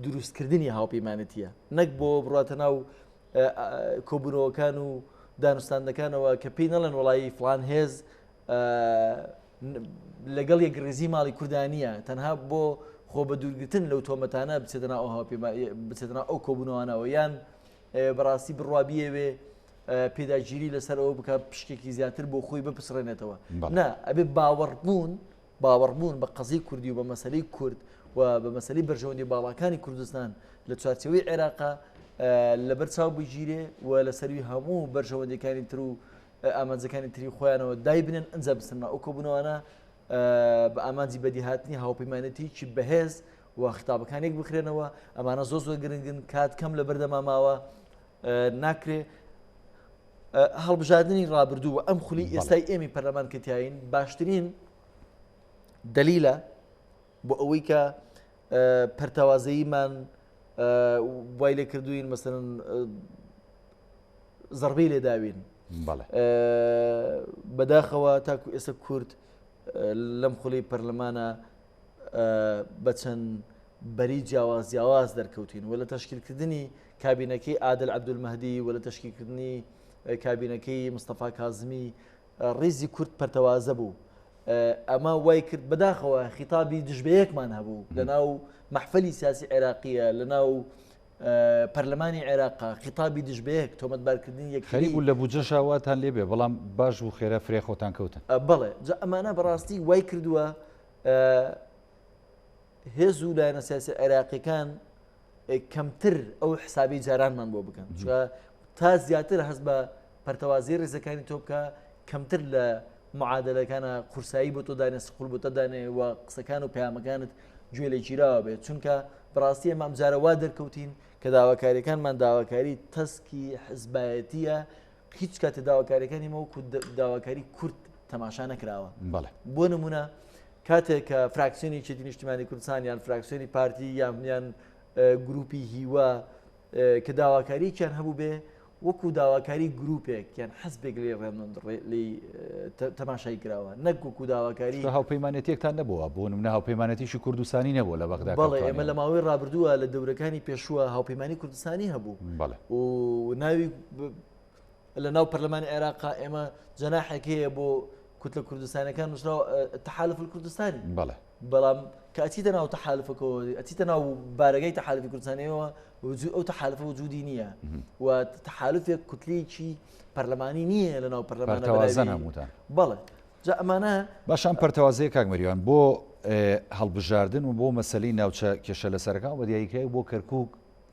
دروستکردنی هاوپەیمانەتیە نەک بۆ بڕاتە ناو کۆبوونەوەکان و دانوستاندەکانەوە کە پێی نەڵێن وڵایی فڵان هێز لەگەڵ یەکڕێزی ماڵی کوردانیە تەنها بۆ خۆ بە دوورگرتن لەو تۆمەتانە بچێتە ناو ئەو کۆبوونەوەانەوە یان بەڕاستی بڕوابیەوێ پێداگیری لەسەر ئەوە بکە پشتێکی زیاتر بۆ خۆی بپسڕێنێتەوە نا ئەبێ باوەڕبوون بە قەزی کوردی و بە مەسەلەی کورد و بە مەسەلەی بەرژەوەندی باڵاکانی کوردستان لە چوارچەوەی عێراقا لەبەر چاو بگیرێ و لەسەروی هەموو بەرژەوەندەکانی تر و ئامانجەکانی تری خۆیانەوە دای بنێن ئەنجا بسنە ئەو کۆبوونەوەانە بە ئامانجی بەدیهاتنی هاوپەیمانەتیی بەهێز و خطابەکانێک بخرێنەوە ئەمانە زۆر گرنگن کات کەم لە بەردەما ماوە ناکرێ هەڵبژاردننی ڕابردوو و ئەم خولی ئێستای ئێمی پەرلەمان کەتیاین باشترین دلیلە بۆ ئەوەی کە پەرتەوازەییمان وای لێ کردوین مەسەرەن زەربەی لێداوین بەداخەوە تاکو ئێستا کورد لەم خولی پەرلەمانە بە چەند بەری جیاواز دەرکەوتین و لە تەشکیلکردنی کابینەکەی عادل عەبدولمەهدی و لە تەشکیلکردنی کابینەکەی مستەفا کازمی ڕێزی کورد پەرتەوازە بوو ئەمە وای کرد بەداخەوە خیتابی دژبەیەکمان هەبوو لە ناو مەحفەلی سیاسی عێراقیە لە ناو پەرلەمانی عێراقا خیتابی دژبەیەک تۆمەتبارکردنی یەکتری خەریک بوو لە بودجە شاواتان لێبێ بەڵام باش و خێرا فرێ خۆتان کەوتن بەڵێ ئەمانە بەڕاستی وای کردووە هێز و لایەنە سیاسی عێراقیەکان کەمتر ئەو حسابی جارانمان بۆ بکەن تا زیاتر هەست بە پەرتەوازی ڕێزەکانی تۆ بکە کەمتر لە معادلەکانە قورسایی بۆ تۆ دانێ سقول بۆ تە دانێ و قسەکان و پەیامەکانت گوێ لە گیراوە بێت چونکە بەڕاستی ئەمە ئەمجارە وا دەرکەوتین کە داواکاریەکانمان داواکاری تەسکی حزبایەتیە هیچ کاتێ داواکاریەکانی مەوەکو داواکاری کورد تەماشا نەکراوە بۆ نمونە کاتێک کە فراکسیۆنی یەکێتی نیشتیمانی کوردستان یان فراکسیۆنی پارتی یان گروپی هیوا کە داواکارییان هەبوو بێ وەکو داواکاری گروپێک یان حەزبێک لێ ڕێنلی تەماشای کراوە نەک وەکو داواکاری هاوپەیمانەتێکتان نەبووە بۆ نمونە هاوپەیمانەتیشی کوردستانی نەبووە لە بەغدا بەڵێ ئێمە لە ماوەی ڕابردووە لە دەورەکانی پێشووە هاوپەیمانی کوردستانی هەبوو و ناوی لە ناو پەرلەمانی عێراقا ئێمە جەناحێک هەیە بۆ کوتلە کوردستانەکان نووسراوە تەحالف کوردستانی بەڵام کە ئەچیتە ناو تەحالفەکەەوە ئەچیتە ناو بارگەی تەحالفی کوردستانیەوە ئەو تەحالفە وجودی نییە و تەحالفێک کوتلەیەکی پەرلەمانی نییە لە ناو پەرلەمانەوازە هەمووتان بەڵێ جا ئەمانە باشان پەرتەوازەیە کاکمەریوان بۆ هەڵبژاردن و بۆ مەسەلەی ناوچە کێشە لەسەرەکان بە دیاریکرای بۆ کەرکووک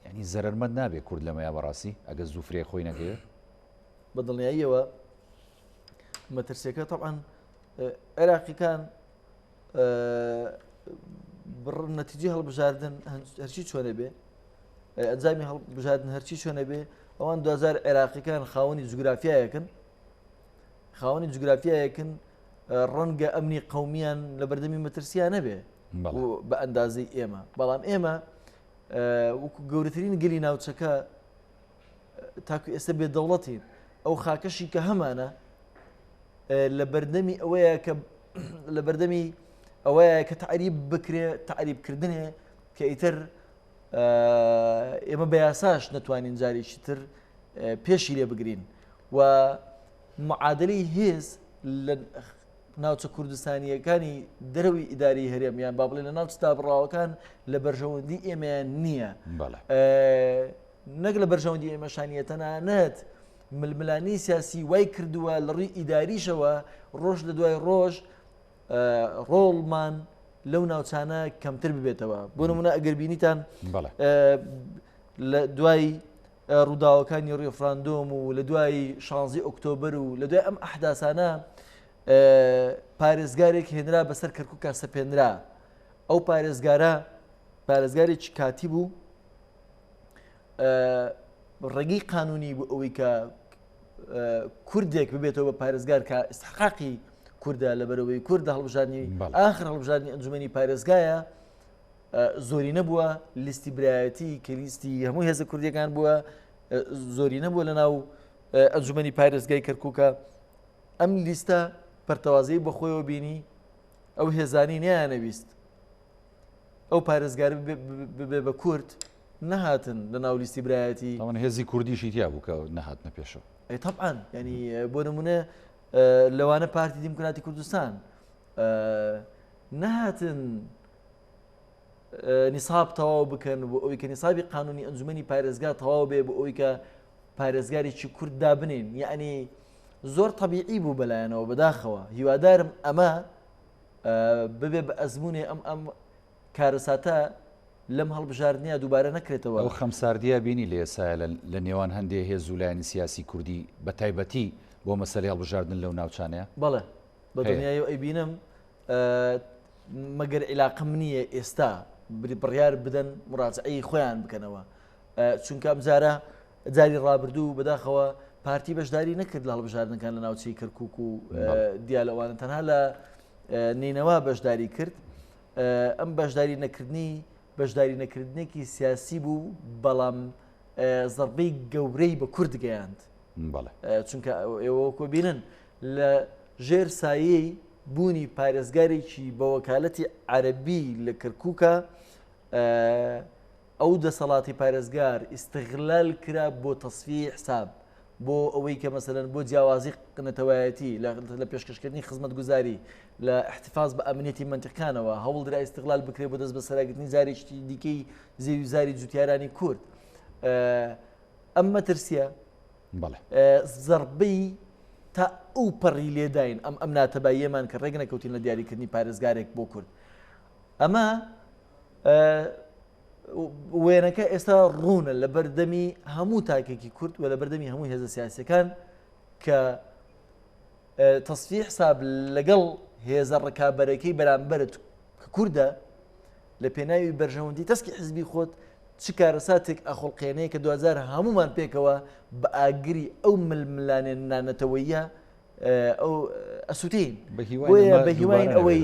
ینی زەرمەند نابێت کورد لەمەیە بەڕاستی ئەگە زوو فرێ خۆی نەگەوێت بە دڵنیاییەوە مەترسیەکە تەعاان عێراقیەکان نەتیجەی هەڵبژاردن هەرچی چۆنە بێ ئەنجامی هەڵبژاردن هەرچی چۆنە بێ ئەوان 2000 عێراقیەکان خاوەنی جوگرافیایەکن ڕەنگە ئەمنی قەومیان لە بەردەمی مەترسیان نەبێ بە ئەندازەی ئێمە بەڵام ئێمە وەکو گەورەترین گەلی ناوچەکە تاکو ئێستا بێ دەوڵەتین ئەو خاکەشی کە هەمانە لە بەردەمی ئەوەیە کە تعریب بکرێ تعریبکردنێ کە ئیتر ئێمە بە یاساش نەتوانین جارێکی تر پێشی لێ بگرین و معادلەی هێز لە ناوچە کوردستانیەکانی دەرەوەی ئیداری هەرێم یان با بڵێ لە ناو ستابڕاوەکان لە بەرژەوەندی ئێمەیان نییە نەک لە بەرژەوەندی ئێمەشانیە تەنانەت ململانی سیاسی وای کردووە لە ڕووی ئیداریشەوە ڕۆژ لە دوای ڕۆژ ڕۆڵمان لەو ناوچانە کەمتر ببێتەوە بۆ نمونە ئەگەر بینیتان لە دوای ڕووداوەکانی ڕێفراندۆم و لە دوای 16 ئۆکتۆبر و لە دوای ئەم ئەحداسانە پارێزگارێک هێنرا بەسەر کەرکووکە سەپێنرا ئەو پارێزگارێکی کاتی بوو ڕێگەی قانونی بوو ئەوەی کە کوردێک ببێتەوە بە پارێزگار کە ئستحقاقی کووردە لە بەرەوەی کووردە هەڵبژاردننی ئاخر هەڵبژاردننی ئەنجومەنی پارێزگایە زۆری نەبووە لیستی برایەتی کە لیستی هەموو هێزە کوردیەکان بووە زۆری نەبووە لە ناو ئەنجومەنی پارێزگای کەرکووکە ئەم لیستە پەرتەوازەی بەخۆیەوە بینی ئەو هێزانی نیانەویست ئەو پارێزگار ببێ بە کورد نەهاتن لە ناو لیستی برایەتی ئەوان هێزی کوردیشی تیا بوو کە نەهاتنە پێشەوە طبعاً ینی بۆ نمونە لەوانە پارتی دیموکراتی کوردستان نەهاتن نیساب تەواو بکەن بۆ ئەوەی کە نیسابی قانونی ئەنجومەنی پارێزگار تەواو بێ بۆ ئەوەی کە پارێزگارێکی کورد دابنێن یعنی زۆر طبیعی بوو بەلایەنەوە بەداخەوە هیوادارم ئەمە ببێ بە ئەزمونێ ئەم کارەساتە لەم هەڵبژاردنیا دووبارە نەکرێتەوە ئەو خەمساردیە بینی لە ئێسایە لە نێوان هەندێک هێز و لایەنی سیاسی کوردی بە تایبەتی بۆ مەسەلەی هەڵبژاردن لەو ناوچانەیە بەڵێ بە دنیای ئەی بینم مەگەر عیلاقم نییە ئێستا بڕیار بدەن مڕاجعەی خۆیان بکەنەوە چونکە ئەم جارە جاری ڕابردوو بەداخەوە پارتی بەشداری نەکرد لە هەڵبژاردنەکان لە ناوچەی کەرکووک و دیالەوانە تەنها لە نینەوە بەشداری کرد ئەم بەشداری نەکردنێکی سیاسی بوو بەڵام زەربەی گەورەی بە کورد گەیاند چونکە ئێوەکۆ بینن لە ژێر سایەی بوونی پارێزگارێکی بە وەکالەتی عەرەبی لە کەرکووکە ئەو دەسەڵاتی پارێزگار ئیستیغلال کرا بۆ تەسفیە حساب بۆ ئەوەی کە مەسەرەن بۆ جیاوازی نەتەوایەتی لە پێشکەشکردنی خزمەت گوزاری لە احتفاظ بە ئەمنیەتی منطقەکانەوە هەوڵ درا استقلال بکرێت بۆ دەست بە سەراگرتنی زاریشتی دیکەی زێوی زاری جوتیارانی کورد ئەم مەترسیە زەربەی تا ئەو پەڕی لێداین ئەم ناتەباییەمان کە ڕێک نەکەوتین لە دیاریکردنی پارێزگارێک بۆ کورد ئەمە وێنەکە ئێستا ڕوونە لە بەردەمی هەموو تاکێکی کورد و لە بەردەمی هەموو هێزە سیاسەکان کە تەصفیح حساب لەگەڵ هێزە ڕکابەرەکەی بەرامبەرت کە کووردە لە پێناوی بەرژەوەندی تەسکی حزبی خۆت چ کارەساتێک ئەخڵقێنەیە کە 2000 هەمومان پێکەوە بە ئاگری ئەو ململانێ نانەتەوەیە ئەو ئەسووتین بە هیواین ئەوەی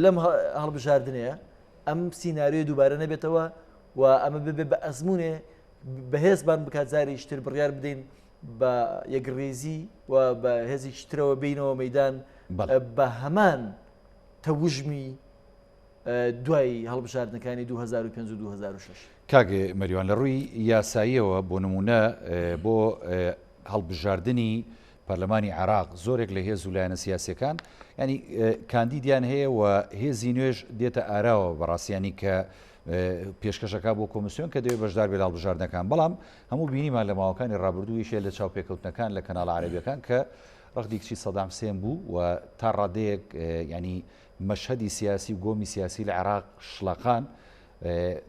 لەم هەڵبژاردنەیە ئەم سینناریۆ دووبارە نەبێتەوە و ئەمە ببێ بە ئەزمونێ بەهێزبان بکات زاری شتر بڕیار بدەین بە یەکڕێزی و بە هێزی شترەوە بینەوە مەدان بە هەمان تەوژمی دوای هەڵبژاردنەکانی 2005 و 2006 کاگە مەریوان لە ڕووی یاساییەوە بۆ نمونە بۆ هەڵبژاردننی پەرلەمانی عراق زۆرێک لە هێز و لایەنە سیاسەکان ینی کاندیدیان هەیە و هێزی نوێژ دێتە ئاراوە بەڕاستیانی کە پێشکەشەکە بۆ کۆمسیۆن کە دەوێت بەشدار بێت هەڵبژاردنەکان بەڵام هەموو بینیمان لە ماوەکانی ڕابردوویشێ لە چاوپێکەوتنەکان لە کەناڵە عەرەبیەکان کە ڕەخدی کچی سەدام حوسێن بوو و تا ڕادەیەک ینی مەشهەدی سیاسی و گۆمی سیاسی لە عێراق شڵەقان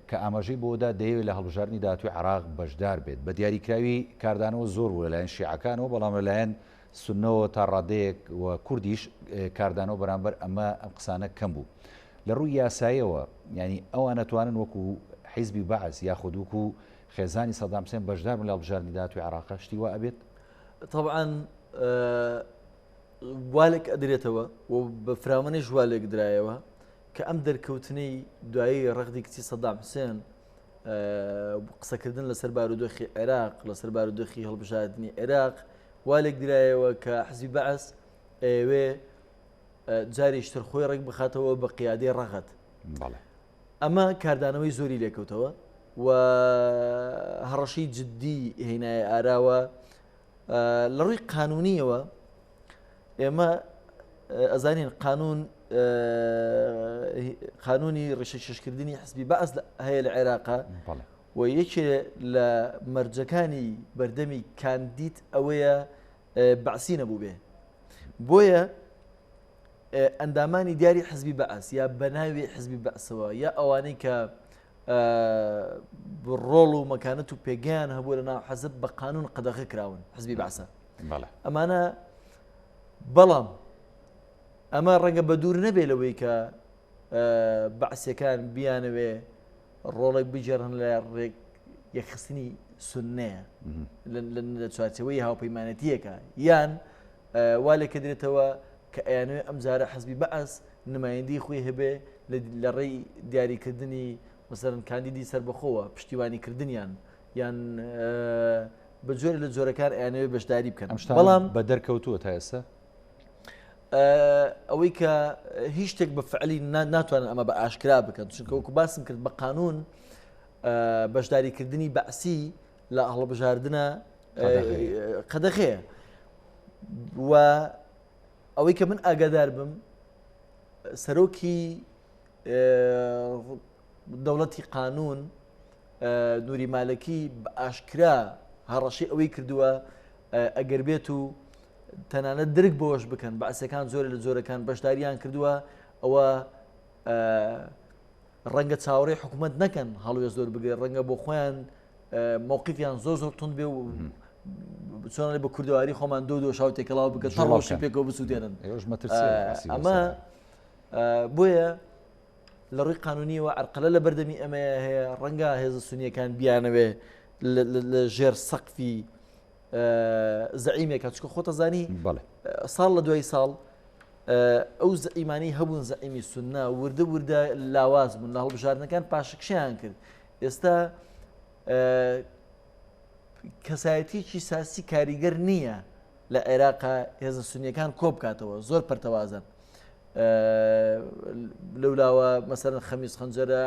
کە ئاماژەی بۆدا دەیەوێت لە هەڵبژاردننی داهاتووی عێراق بەشدار بێت بە دیاریکراوی کاردانەوە زۆر بوو لەلایەن شیعەکانەوە بەڵام لەلایەن سنەوە تا ڕادەیەک و کوردیش کاردانەوە بەرامبەر ئەمە ئەم قسانە کەم بوو لە ڕووی یاساییەوە ینی ئەوان نەتوانن وەکو حیزبی بەعەز یاخود وەکو خێزانی سەدام حوسێن بەشدار بن لە هەڵبژاردننی داهاتووی عێراق شتی وا ئەبێت طبعاً والێک ئەدرێتەوە و بە فرامەنەی ژوالێک درایەوە کە ئەم دەرکەوتنەی دوایی ڕەخدی کچی سەدام حوسێن قسەکردن لەسەر بارودۆخی عێراق لەسەر بارودۆخی هەڵبژاردننی عێراق والێک درایەوە کە حزبی بەعەز ئێوێ جاریشتر خۆی ڕێک بخاتەوە بە قیادەی ڕەغەت ئەمە کاردانەوەی زۆری لێکەوتەوە و هەڕەشی جددی هێنایە ئاراوە لە ڕووی قانونیەوە ئێمە ئەزانین قانونی ڕێشەکێشکردنی حزبی بەعەز هەیە لە عێراقا و یەکێ لە مەرجەکانی بەردەمی کاندید ئەوەیە بەعسی نەبوو بێ بۆیە ئەندامانی دیاری حزبی بەعەز یا بەناوی حزبی بەعسەوە یا ئەوانەی کە ڕۆڵ و مەکانەت و پێگەیان هەبوو لە ناو حەزب بە قانون قەدەغە کراون حزبی بەعسە ئەمانە بەڵام ئەمە ڕەنگە بە دوور نەبێ لەوەی کە بەعسیەکان بیانەوێ ڕۆڵێک بجێڕن لە ڕێک یەکخستنی سنەیە لە چوارچەوەی هاوپەیمانەتیەکە یان وا لێکە درێتەوە کە ئەیانوێ ئەم جارە حزبی بەعەز نمایندی خۆی هەبێ لە ڕێی دیاریکردنی مەسەرەن کاندیدی سەربەخۆوە پشتیوانیکردنیان یان بە جۆرە لە جۆرەکان ئەیانەوێ بەشداری بکەن بەڵام بە دەرکەوتووە تا ئێستا ئەوەی کە هیچ شتێک بە فعلی ناتوانن ئەمە بە ئاشکرا بکەن چونکە وەکو باسم کرد بە قانون بەشداریکردنی بەعسی لە هەڵبژاردنە قەدەغەیە و ئەوەی کە من ئاگادار بم سەرۆکی دەوڵەتی قانون نووری مالەکی بە ئاشکرا هەڕەشی ئەوەی کردووە ئەگەر بێت و تەنانەت درک بۆش بکەن بەعسیەکان زۆر لە جۆرەکان بەشداریان کردووە ئەوە ڕەنگە چاوەڕێی حکوومەت نەکەن هەڵوێ زۆر بگرێت ڕەنگە بۆ خۆیان مووقیفیان زۆر تونند بێ و چۆن بە کوردەواری خۆمان دو شاو تێکەڵاو بکە ڕۆژی پێکەوە بسووتێنن ئەمە بۆیە لە ڕووی قانونیەوە عەرقەلە لە بەردەمی ئەمە هەیە ڕەنگە هێزە سونیەکان بیانەوێ لە ژێر سەقفی زعیمێکە چکە خۆتەزانی ساڵ لە دوای ساڵ ئەو زعیمانی هەبوون زعیمی سوننا وردە وردە لاواز بوون لە هەڵبژاردنەکان پاشەکشیان کرد ئێستا کەسایەتیی ساسی کاریگەر نییە لە عێراقا هێزە سونیەکان کۆ بکاتەوە زۆر پەرتەوازن لەولاوە مەسەرەن خەمیس خەنجەرە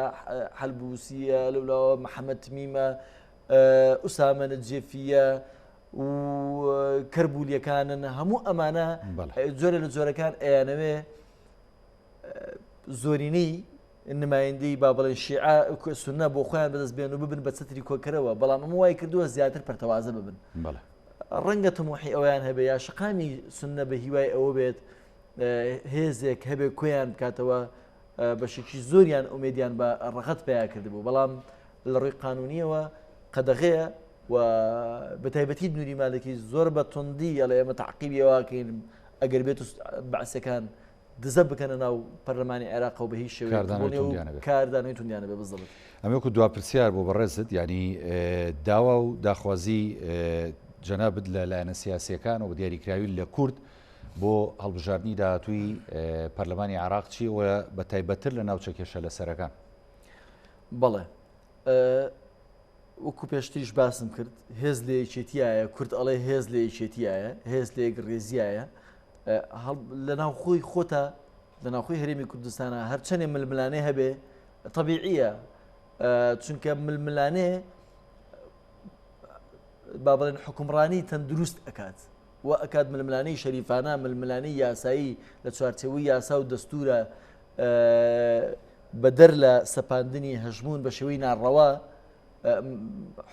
حەلبوسیە لەولاوە محەممەد تمیمە ئوسامە نەجێفیە و کەربولیەکانن هەموو ئەمانە زۆرە لە جۆرەکان ئەیانەوێ زۆرینەی نمایندەی با بڵێن شیعە سونە بۆ خۆیان بەدەستبێن و ببن بە چەتری کۆکەرەوە بەڵام ئەمە وای کردووە زیاتر پەرتەوازە ببن ڕەنگە تەموحی ئەویان هەبێ یا شقامی سونە بە هیوای ئەوە بێت هێزێک هەبێ کۆیان بکاتەوە بەشێکی زۆریان ئومێدیان بە ڕەخت پیا کردبوو بەڵام لە ڕووی قانونیەوە قەدەغەیە و بە تایبەتی نووری مالکی زۆر بە توندی ئەڵێ ئێمە تەعقیبیەوەکەین ئەگەر بێت بەعسەکان دزە بکەنە ناو پەرلەمانی عێراق و بە هیچ شێوەیەک کاردانەوەی توندیانە بێ بزڵت ئەمەوەکو دواپرسیار بۆ بەڕێزت ینی داوا و داخوازی جەنابەت لە لایەنە سیاسیەکان و بە دیاریکراوی لە کورد بۆ هەڵبژاردننی داهاتووی پەرلەمانی عێراق چیەوە بە تایبەتر لە ناوچە کێشە لە سەرەکان بەڵێ وەکو پێشتریش باسم کرد هێز لە یەکێتیایە کورد ئەڵێ هێز لە یەکێتیایە هێز لە یەکڕێزیایە لە ناوخۆی خۆتە لە ناوخۆی هەرێمی کوردستانە هەرچەندێ ململانێ هەبێ طبیعیە چونکە ململانێ با بڵێن حکومڕانی تەندروست ئەکات و ئەکات ململانەی شەریفانە ململانەی یاسایی لە چوارچێوەی یاسا و دەستورە بەدەر لە سەپاندنی هەژمون بە شێوەی ناڕەوا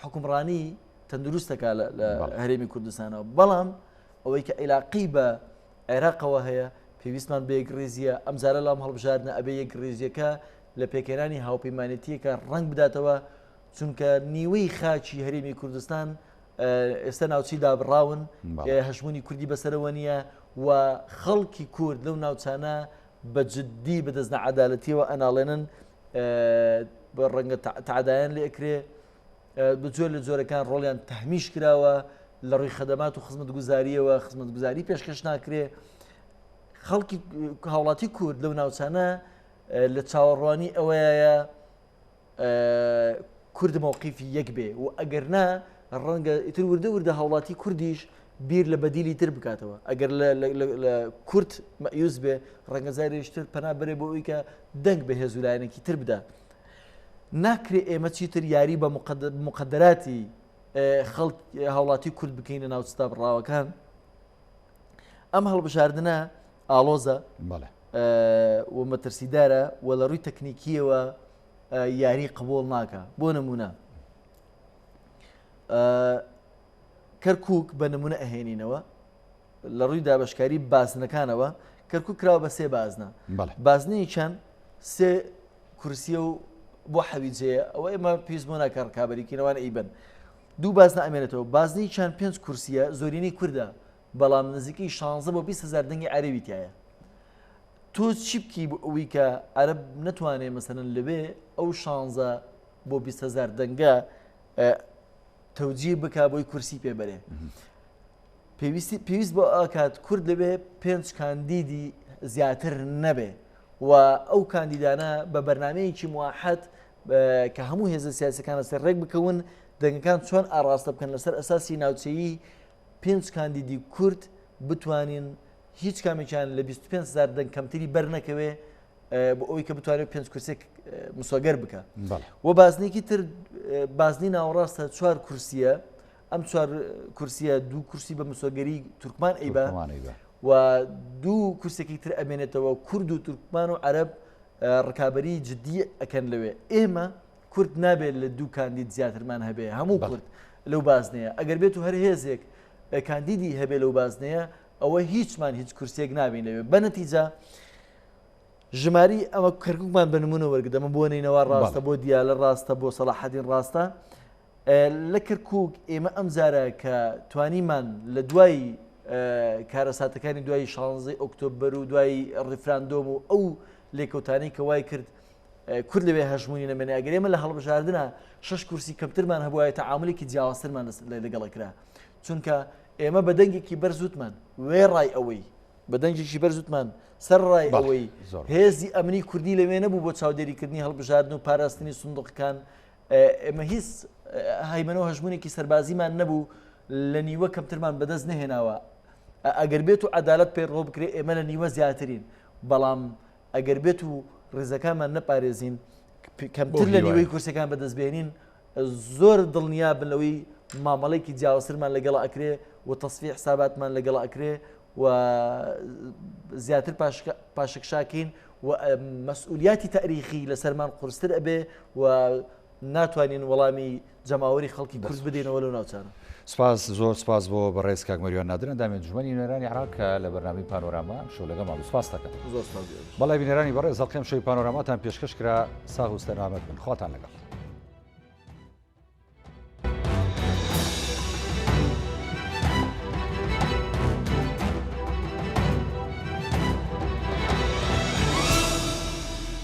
حکومڕانی تەندروستەکە لە هەرێمی کوردستانەوە بەڵام ئەوەی کە عیلاقی بە عێراقەوە هەیە پێویستمان بە یەکڕێزیە ئەمجارە لام هەڵبژاردنە ئەبێ یەکڕێزیەکە لە پێکێنانی هاوپەیمانێتیەکە ڕنگ بداتەوە چونکە نیوەی خاچی هەرێمی کوردستان ئێستا ناوچی دابڕاون هەژمونی کوردی بەسەرەوە نییە و خەڵکی کورد لەو ناوچانە بە جددی بەدەستنە عەدالەتیەوە ئەناڵێنن بە ڕەنگە تعدایان لێ ئەکرێ بجۆر لە جۆرەکان ڕۆڵیان تەحمیش کراوە لە ڕووی خەدەمات و خزمەتگوزاریەوە خزمەتگوزاری پێشکەش ناکرێ خەڵکی هاوڵاتی کورد لەو ناوچانە لە چاوەڕوانی ئەوەیە کورد مووقیفی یەک بێ و ئەگەر نا ڕەنگە ئیتر وردە وردە هاوڵاتی کوردیش بیر لە بەدیلی تر بکاتەوە ئەگەر لە کورد مەیوز بێ ڕەنگە زارێشتر پەنا بەرێ بۆ ئەوی کە دەنگ بە هێزولایەنێکی تر بدە ناکرێ ئێمە چیتر یاری بە مقدراتی خەڵک هاوڵاتی کورد بکەینە ناو ستاپڕاوەکان ئەم هەڵبژاردنە ئالۆزە و مەترسیدارە و لە ڕووی تەکنیکیەوە یاری قبول ناکە بۆ نمونە کەرکووک بە نمونە ئەهێنینەوە لە ڕووی دابشکاری بازنەکانەوە کەرکووک کراوە بە سێ بازنە بازنەی چەند سێ کورسیە و بۆ حەویجەیە ئەوە ئێمە پێویست بۆ ناکە ڕکابەریکردنەوەوان ئەیبن دوو بازنە ئەمێنێتەوە بازنەی چەند 5 کورسیە زۆرینەی کووردە بەڵام نزیکەی 16 بۆ 20,000 دەنگی عەرەبی تایە تۆ چی بکی بۆ ئەوەی کە عەرەب نەتوانێ مەسەلەن لەبێ ئەو 16 بۆ 20,000 دەنگە تەوجیه بکا بۆی کورسی پێبەرێ پێویست بۆ ئاکات کورد لەبێ 5 کاندیدی زیاتر نەبێ و ئەو کاندیدانە بە بەرنامەیەکی موحەد کە هەموو هێزە سیاسەکانە سەر ڕێک بکەون دەنگەکان چۆن ئاڕاستە بکەن لەسەر ئەساسی ناوچەیی 5 کاندیدی کورد بتوانین هیچ کامێکیان لە 25,000 دەنگ کەمتری بەرنەکەوێ بۆ ئەوی کە بتوانێت 5 کورسێک مسۆگەر بکە و بازنێکی تر بازنی ناوەڕاستە 4 کورسیە ئەم 4 کورسیە 2 کورسی بە مسۆگەری تورکمان ئەیبا و 2 کورسێکی تر ئەمێنێتەوە کورد و تورکمان و عەرەب ڕکابەری جدی ئەکەن لەوێ ئێمە کورد نابێت لە 2 کاندید زیاترمان هەبێ هەموو کورد لەو بازنەیە ئەگەر بێت و هەر هێزێک کاندیدی هەبێ لەو بازنەیە ئەوە هیچمان هیچ کورسێک نابین لەوێ بەنەتیجە ژماری ئەمە کەرکووکمان بە نمونە وەرگدەمە بۆ نینەوە ڕاستە بۆ دیالە ڕاستە بۆ سەلاحەدین ڕاستە لە کەرکووک ئێمە ئەم جارە کە توانیمان لە دوای کارەساتەکانی دوای 16 ئۆکتۆبەر و دوای ڕیفراندۆم و ئەو لێکەوتانەی کە وای کرد کورد لەوێ هەژمونی نەمێنێ ئەگەر ئێمە لە هەڵبژاردنە 6 کورسی کەمترمان هەبووایە تەعاملێکی جیاوازترمان لەگەڵە کرا چونکە ئێمە بە دەنگێکی بەرزوتمان وێ ڕای ئەوەی بە دەنگێکی بەرزوتمان سەر ڕای ئەوەی هێزی ئەمنی کوردی لەوێ نەبوو بۆ چاودێریکردنی هەڵبژاردن و پاراستنی سندوقەکان ئێمە هیچ هەیمەنەوە هەژمونێکی سەربازیمان نەبوو لە نیوە کەمترمان بەدەست نەهێناوە ئەگەر بێت و عەدالەت پێ ڕۆ بکرێ ئێمە لە نیوە زیاترین بەڵام ئەگەر بێت و ڕێزەکانمان نەپارێزین کەمتر لە نیوەی کورسەکان بەدەستبێنین زۆر دڵنیا بن لەوەی مامەڵێکی جیاوازترمان لەگەڵا ئەکرێ و تەصفیح حساباتمان لەگەڵا ئەکرێ و زیاتر پاشەکشاکین و مەسئولیاتی تاریخی لەسەرمان قورستر ئەبێ و ناتوانین وەڵامی جەماوەری خەڵکی کورد بدەینەوە لەو ناوچانە. سپاس زۆر سپاس بۆ بەڕێز کاک مەریوان نادرن دامێن جومەنی نوێرانی عراق لە بەرنامەی پانۆراما شەو لەگەڵ سپاس دەکەم. زۆر سپاس. بەڵای بینەرانی بەڕێز هەڵقەم شەوی پانۆراماتان پێشکەش کرا ساغ و سەرنامەت بن خواتان لەگەڵ.